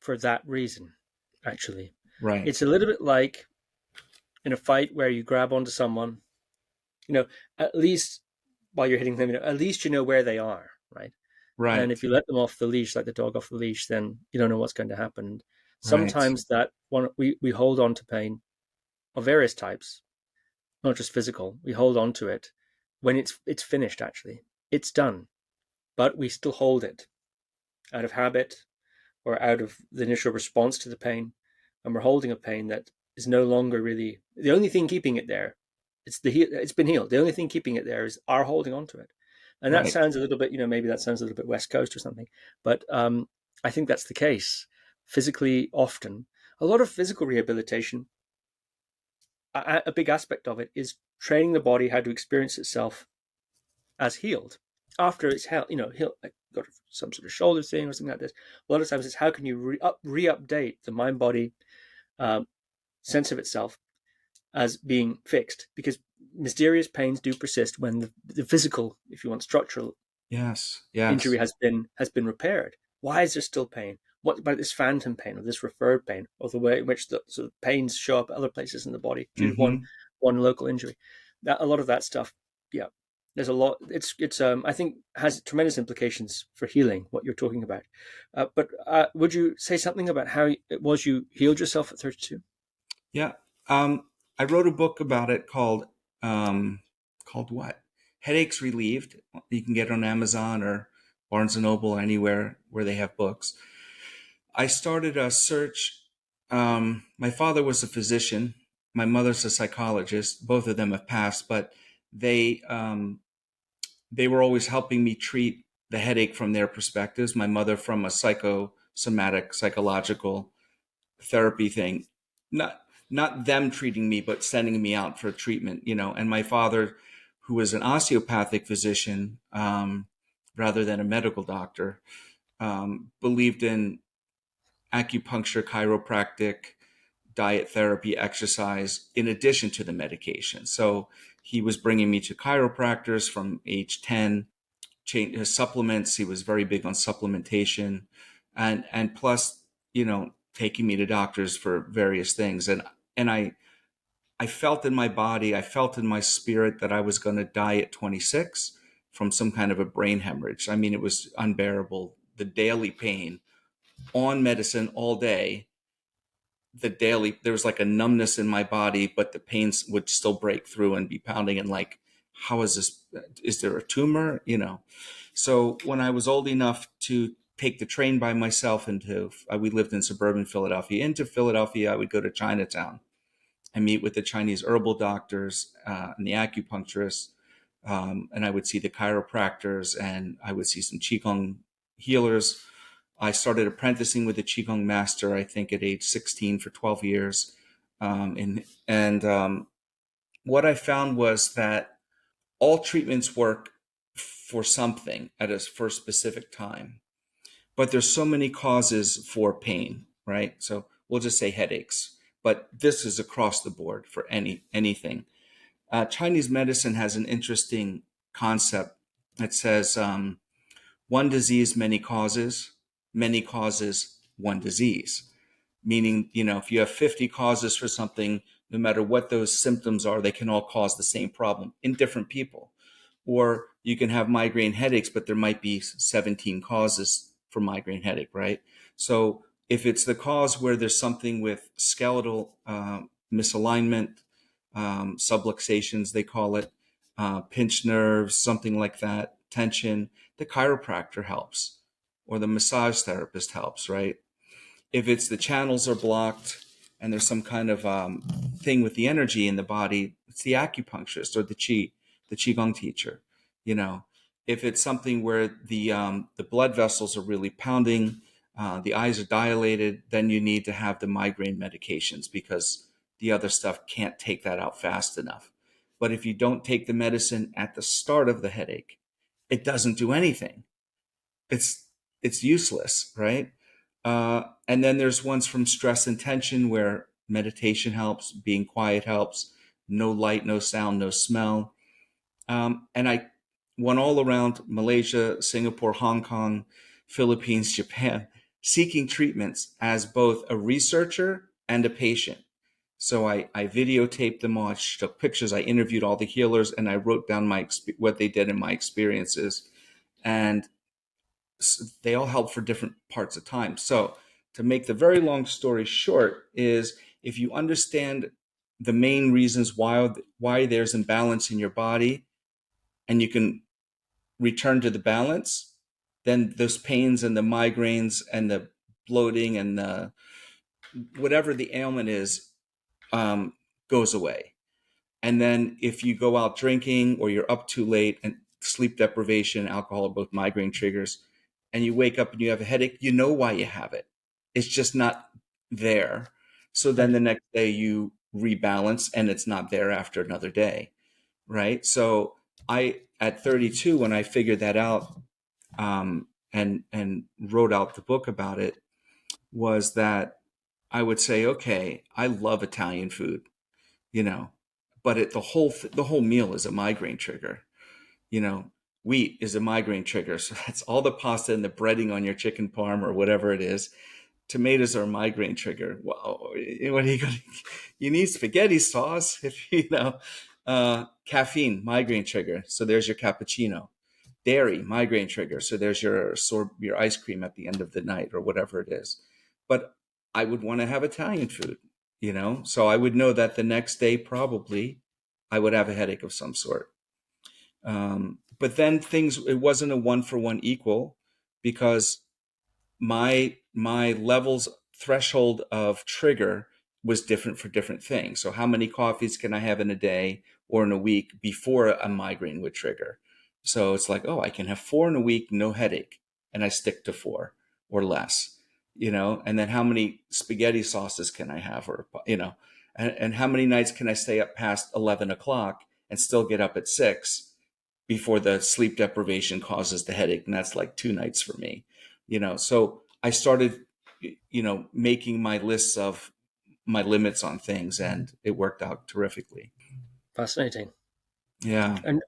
for that reason, actually. Right. It's a little bit like in a fight where you grab onto someone, you know, at least while you're hitting them, at least you know where they are, right? And Right. if you let them off the leash, like the dog off the leash, then you don't know what's going to happen. Right. Sometimes that one we hold on to pain of various types, not just physical. We hold on to it when it's finished. Actually, it's done, but we still hold it out of habit or out of the initial response to the pain, and we're holding a pain that is no longer really the only thing keeping it there. It's been healed. The only thing keeping it there is our holding on to it, and that Right. sounds a little bit, maybe that sounds a little bit West Coast or something, but I think that's the case. Physically, often a lot of physical rehabilitation, a big aspect of it is training the body how to experience itself as healed after it's healed. Healed, like got some sort of shoulder thing or something like this. A lot of times, it's how can you re-update the mind-body um, sense of itself as being fixed, because mysterious pains do persist when the physical, if you want, structural Yes. injury Yes. has been repaired. Why is there still pain? What about this phantom pain or this referred pain, or the way in which the sort of pains show up other places in the body due to one Mm-hmm. one local injury? A lot of that stuff, yeah. There's a lot. It's I think has tremendous implications for healing. What you're talking about, but would you say something about how it was you healed yourself at 32? Yeah. I wrote a book about it called called what? Headaches Relieved. You can get it on Amazon or Barnes and Noble, anywhere where they have books. I started a search. My father was a physician. My mother's a psychologist. Both of them have passed, but they they were always helping me treat the headache from their perspectives. My mother from a psychosomatic, psychological therapy thing, not not them treating me, but sending me out for treatment, And my father, who was an osteopathic physician, rather than a medical doctor, believed in acupuncture, chiropractic, diet therapy, exercise, in addition to the medication. So he was bringing me to chiropractors from age 10, change his supplements. He was very big on supplementation, and plus, taking me to doctors for various things. And I felt in my body, I felt in my spirit that I was going to die at 26 from some kind of a brain hemorrhage. I mean, it was unbearable. The daily pain on medicine all day, there was like a numbness in my body, but the pains would still break through and be pounding, and like, how is this? Is there a tumor? So when I was old enough to take the train by myself we lived in suburban Philadelphia. Into Philadelphia, I would go to Chinatown and meet with the Chinese herbal doctors and the acupuncturists, and I would see the chiropractors, and I would see some qigong healers. I started apprenticing with a qigong master, I think at age 16 for 12 years. And what I found was that all treatments work for something for a specific time, but there's so many causes for pain, right? So we'll just say headaches, but this is across the board for anything. Chinese medicine has an interesting concept that says one disease, many causes, one disease. Meaning, if you have 50 causes for something, no matter what those symptoms are, they can all cause the same problem in different people. Or you can have migraine headaches, but there might be 17 causes for migraine headache, right? So if it's the cause where there's something with skeletal misalignment, subluxations, they call it, pinched nerves, something like that, tension, the chiropractor helps, or the massage therapist helps, right? If it's the channels are blocked and there's some kind of thing with the energy in the body, it's the acupuncturist or the qigong teacher. If it's something where the blood vessels are really pounding, the eyes are dilated, then you need to have the migraine medications because the other stuff can't take that out fast enough. But if you don't take the medicine at the start of the headache, it doesn't do anything. It's useless, right? And then there's ones from stress and tension where meditation helps, being quiet helps, no light, no sound, no smell. And I went all around Malaysia, Singapore, Hong Kong, Philippines, Japan, seeking treatments as both a researcher and a patient. So I videotaped them all, I took pictures, I interviewed all the healers, and I wrote down what they did in my experiences. And they all help for different parts of time. So to make the very long story short is, if you understand the main reasons why there's imbalance in your body, and you can return to the balance, then those pains and the migraines and the bloating and the whatever the ailment is goes away. And then if you go out drinking or you're up too late, and sleep deprivation, alcohol are both migraine triggers, and you wake up and you have a headache, you know why you have it. It's just not there. So then the next day you rebalance and it's not there after another day, right? So at 32, when I figured that out, and wrote out the book about it, was that I would say, okay, I love Italian food, you know, but the whole meal is a migraine trigger. You know, wheat is a migraine trigger. So that's all the pasta and the breading on your chicken parm or whatever it is. Tomatoes are a migraine trigger. Well, what are you going to, you need spaghetti sauce if caffeine, migraine trigger. So there's your cappuccino. Dairy, migraine trigger. So there's your ice cream at the end of the night or whatever it is. But I would want to have Italian food, so I would know that the next day probably I would have a headache of some sort. But then it wasn't a one for one equal, because my levels threshold of trigger was different for different things. So how many coffees can I have in a day or in a week before a migraine would trigger? So it's like, oh, I can have 4 in a week, no headache, and I stick to 4 or less, and then how many spaghetti sauces can I have, or, and how many nights can I stay up past 11 o'clock and still get up at 6 before the sleep deprivation causes the headache? And that's like 2 nights for me. So I started, making my lists of my limits on things, and it worked out terrifically. Fascinating. Yeah. And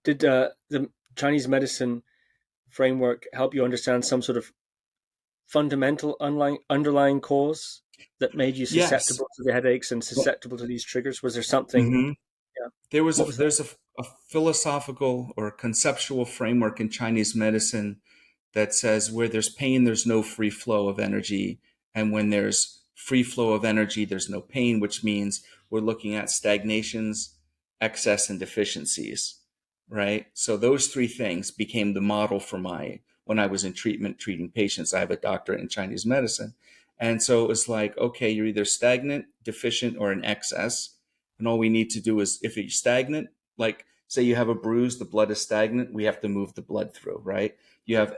did the Chinese medicine framework help you understand some sort of fundamental underlying cause that made you Yes. susceptible to the headaches and susceptible to these triggers? Was there something? Mm-hmm. Yeah. What was that? There's a philosophical or conceptual framework in Chinese medicine that says where there's pain, there's no free flow of energy. And when there's free flow of energy, there's no pain, which means we're looking at stagnations, excess, and deficiencies, right? So those 3 things became the model for when I was in treatment, treating patients. I have a doctorate in Chinese medicine. And so it was like, okay, you're either stagnant, deficient, or in excess. And all we need to do is, if you're stagnant, like say you have a bruise, the blood is stagnant, we have to move the blood through, right? You have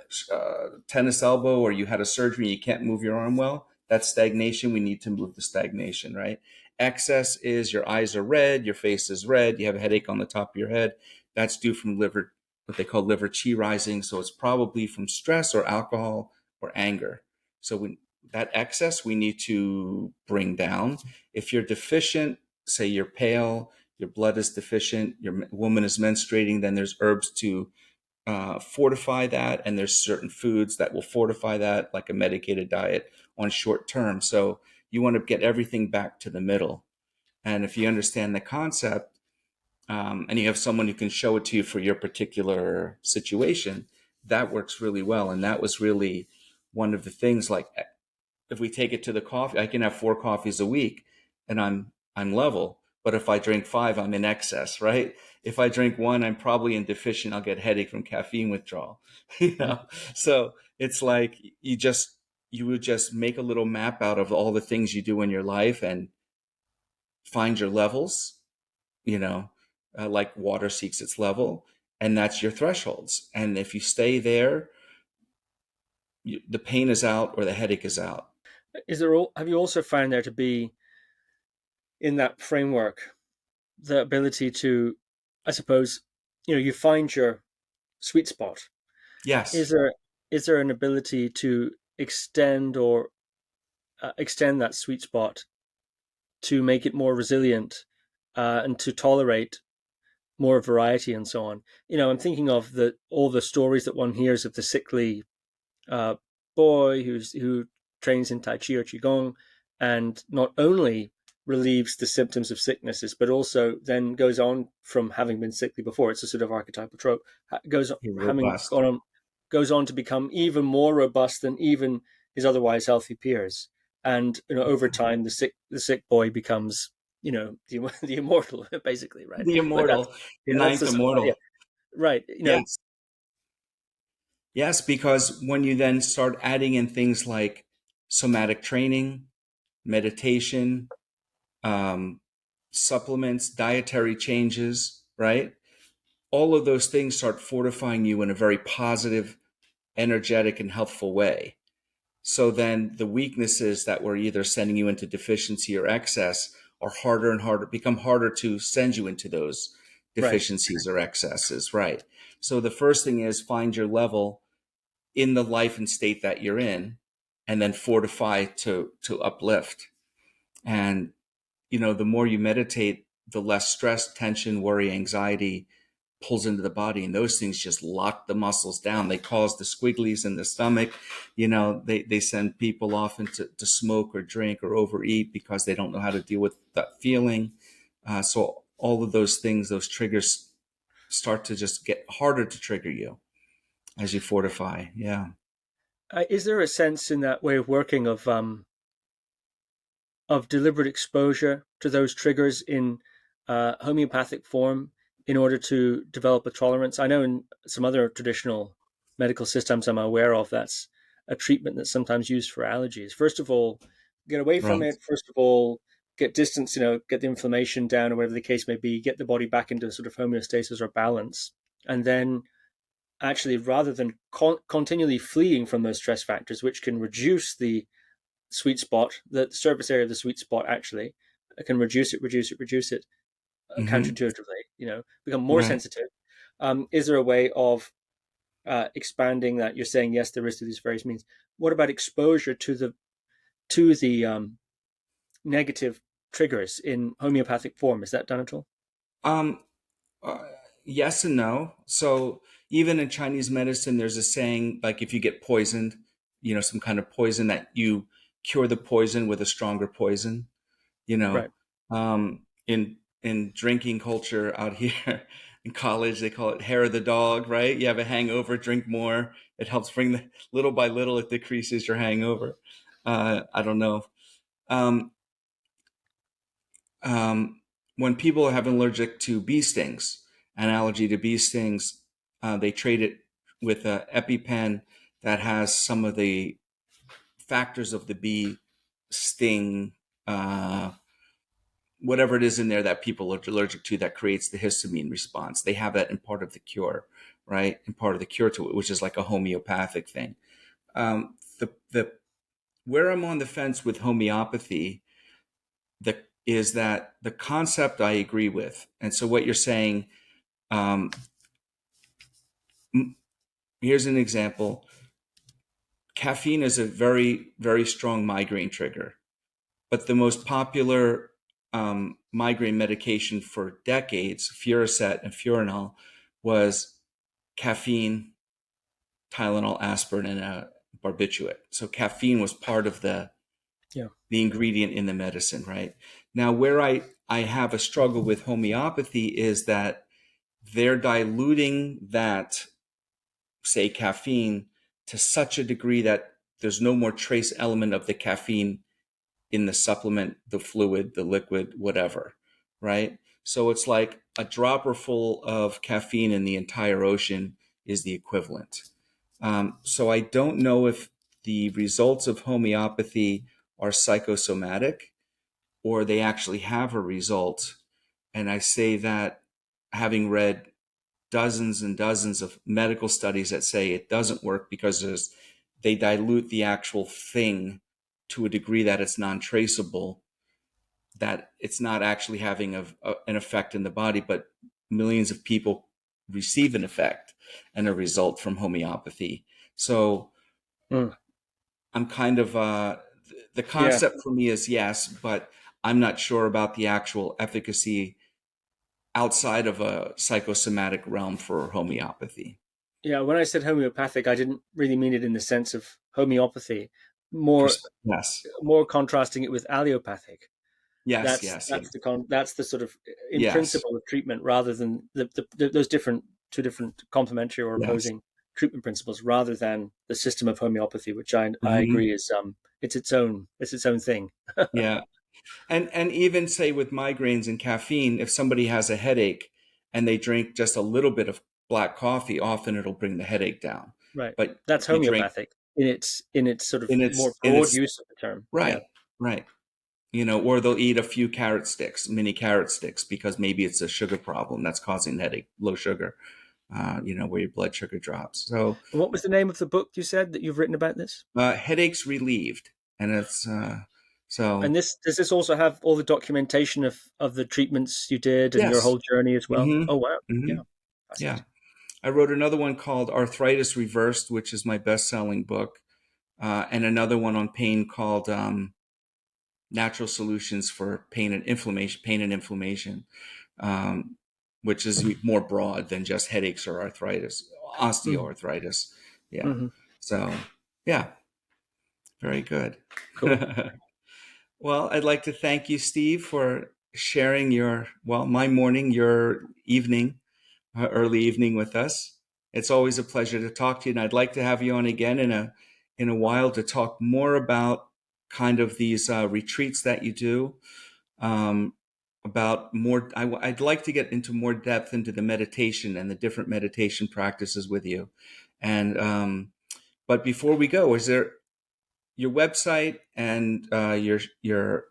tennis elbow, or you had a surgery and you can't move your arm well, that's stagnation. We need to move the stagnation, right? Excess is your eyes are red, your face is red, you have a headache on the top of your head. That's due from liver, what they call liver qi rising. So it's probably from stress or alcohol or anger. So that excess we need to bring down. If you're deficient, say you're pale, your blood is deficient, your woman is menstruating, then there's herbs to fortify that, and there's certain foods that will fortify that, like a medicated diet on short term. So you want to get everything back to the middle. And if you understand the concept, and you have someone who can show it to you for your particular situation, that works really well. And that was really one of the things. Like, if we take it to the coffee, I can have 4 coffees a week and I'm level. But if I drink 5, I'm in excess, right? If I drink 1, I'm probably in deficient. I'll get headache from caffeine withdrawal. So it's like you would just make a little map out of all the things you do in your life and find your levels, like water seeks its level, and that's your thresholds. And if you stay there, the pain is out or the headache is out. Have you also found there to be, in that framework, the ability to, I suppose, you find your sweet spot? Yes. Is there an ability to extend that sweet spot to make it more resilient, and to tolerate more variety and so on? I'm thinking of all the stories that one hears of the sickly boy who trains in Tai Chi or Qigong, and not only relieves the symptoms of sicknesses, but also then goes on from having been sickly before. It's a sort of archetypal trope. Goes Robust. goes on to become even more robust than even his otherwise healthy peers. And over time, the sick boy becomes the immortal, basically, right? The But immortal, the that's ninth the sort of idea, immortal. right? Yes. Yes, because when you then start adding in things like somatic training, meditation, um, supplements, dietary changes, right? All of those things start fortifying you in a very positive, energetic, and healthful way. So then the weaknesses that were either sending you into deficiency or excess are harder and harder, become harder to send you into those right. deficiencies or excesses, right? So the first thing is find your level in the life and state that you're in, and then fortify to uplift. And the more you meditate, the less stress, tension, worry, anxiety pulls into the body, and those things just lock the muscles down. They cause the squigglies in the stomach. They send people off into to smoke or drink or overeat because they don't know how to deal with that feeling. So all of those things, those triggers, start to just get harder to trigger you as you fortify. Yeah. Is there a sense in that way of working of deliberate exposure to those triggers in homeopathic form in order to develop a tolerance? I know in some other traditional medical systems I'm aware of, that's a treatment that's sometimes used for allergies. First of all, get away from Right. it. First of all, get distance, get the inflammation down or whatever the case may be, get the body back into sort of homeostasis or balance. And then actually, rather than continually fleeing from those stress factors, which can reduce the sweet spot, the surface area of the sweet spot actually, can reduce it Mm-hmm. counterintuitively, become more Right. sensitive. Is there a way of expanding that? You're saying yes, there is through these various means. What about exposure to the negative triggers in homeopathic form? Is that done at all? Um, uh, yes and no. So even in Chinese medicine, there's a saying like if you get poisoned, some kind of poison, that you cure the poison with a stronger poison. You know, Right. in drinking culture out here in college, they call it hair of the dog, right? You have a hangover, drink more. It helps bring the little by little, it decreases your hangover. I don't know. Um, um, when people have an allergic to bee stings, an allergy to bee stings, they treat it with an EpiPen that has some of the factors of the bee sting, uh, whatever it is in there that people are allergic to that creates the histamine response. They have that in part of the cure, right? And part of the cure to it, which is like a homeopathic thing. The where I'm on the fence with homeopathy, is that the concept I agree with, and so what you're saying. Um, Here's an example. Caffeine is a very very strong migraine trigger, but the most popular migraine medication for decades, Furacet and Furanol, was caffeine, Tylenol, aspirin, and a barbiturate. So caffeine was part of Yeah. the ingredient in the medicine, right? Now, where I have a struggle with homeopathy is that they're diluting that, say, caffeine to such a degree that there's no more trace element of the caffeine in the supplement, the fluid, the liquid, whatever, right? So it's like a dropper full of caffeine in the entire ocean is the equivalent. So I don't know if the results of homeopathy are psychosomatic or they actually have a result. And I say that having read dozens and dozens of medical studies that say it doesn't work because they dilute the actual thing to a degree that it's non-traceable, that it's not actually having an effect in the body, but millions of people receive an effect and a result from homeopathy. So Mm. I'm kind of the Yeah. concept for me is yes, but I'm not sure about the actual efficacy outside of a psychosomatic realm for homeopathy. Yeah. When I said homeopathic, I didn't really mean it in the sense of homeopathy. More, Yes, more contrasting it with allopathic. yes, That's yes, that's the that's the sort of in yes, principle of treatment, rather than those two different complementary or yes. opposing treatment principles, rather than the system of homeopathy, which I Hmm. agree is it's its own thing. Yeah. And even say with migraines and caffeine, if somebody has a headache and they drink just a little bit of black coffee, often it'll bring the headache down. Right. But That's if you drink homeopathic in its sort of in more broad its use of the term. Yeah. right, right, or they'll eat a few carrot sticks, mini carrot sticks, because maybe it's a sugar problem that's causing the headache, low sugar, where your blood sugar drops. So And what was the name of the book you said that you've written about this? headaches relieved, and it's And so this does this also have all the documentation of the treatments you did and your yes. whole journey as well? Hmm. Oh wow. Hmm. Yeah. Yeah. Fascinating. I wrote another one called Arthritis Reversed, which is my best-selling book, and another one on pain called Natural Solutions for Pain and Inflammation, um, which is more broad than just headaches or arthritis, Mhm. osteoarthritis. Yeah. Mhm. So, yeah, very good. Cool. Well, I'd like to thank you, Steve, for sharing my morning, your evening, early evening with us. It's always a pleasure to talk to you, and I'd like to have you on again in a while to talk more about kind of these retreats that you do. Um, about more. I'd like to get into more depth into the meditation and the different meditation practices with you. And but before we go, is there your website and your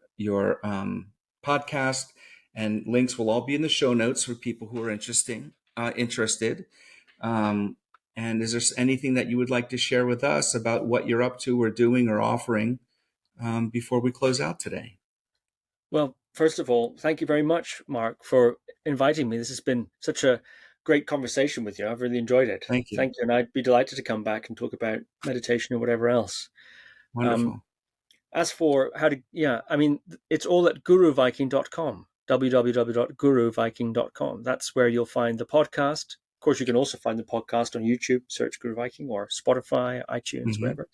podcast and links will all be in the show notes for people who are interested. And is there anything that you would like to share with us about what you're up to or doing or offering before we close out today? Well, first of all, thank you very much, Mark, for inviting me. This has been such a great conversation with you. I've really enjoyed it. Thank you. Thank you. And I'd be delighted to come back and talk about meditation or whatever else. Wonderful. As for how to, it's all at guruviking.com, www.guruviking.com. That's where you'll find the podcast. Of course, you can also find the podcast on YouTube, search Guru Viking, or Spotify, iTunes, wherever.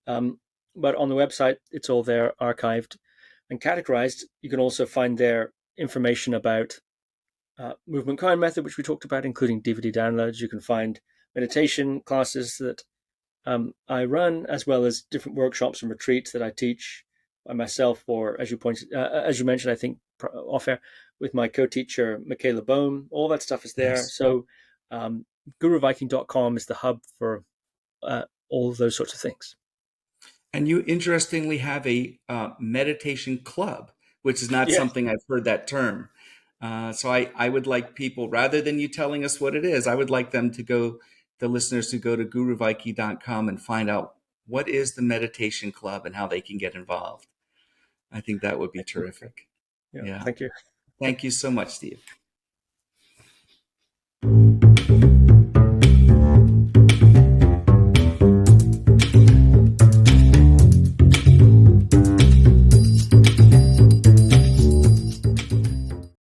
But on the website, it's all there, archived and categorized. You can also find there information about movement Koan Method, which we talked about, including DVD downloads. You can find meditation classes that I run, as well as different workshops and retreats that I teach by myself, or as you mentioned, I think off air, with my co-teacher Michaela Bohm. All that stuff is there. Yes. So guruviking.com is the hub for all of those sorts of things. And you interestingly have a meditation club, which is not something I've heard that term. So I would like people, rather than you telling us what it is, I would like them to go, the listeners to go to guruviking.com and find out what is the meditation club and how they can get involved. I think that would be terrific. Yeah. Thank you. Thank you so much, Steve.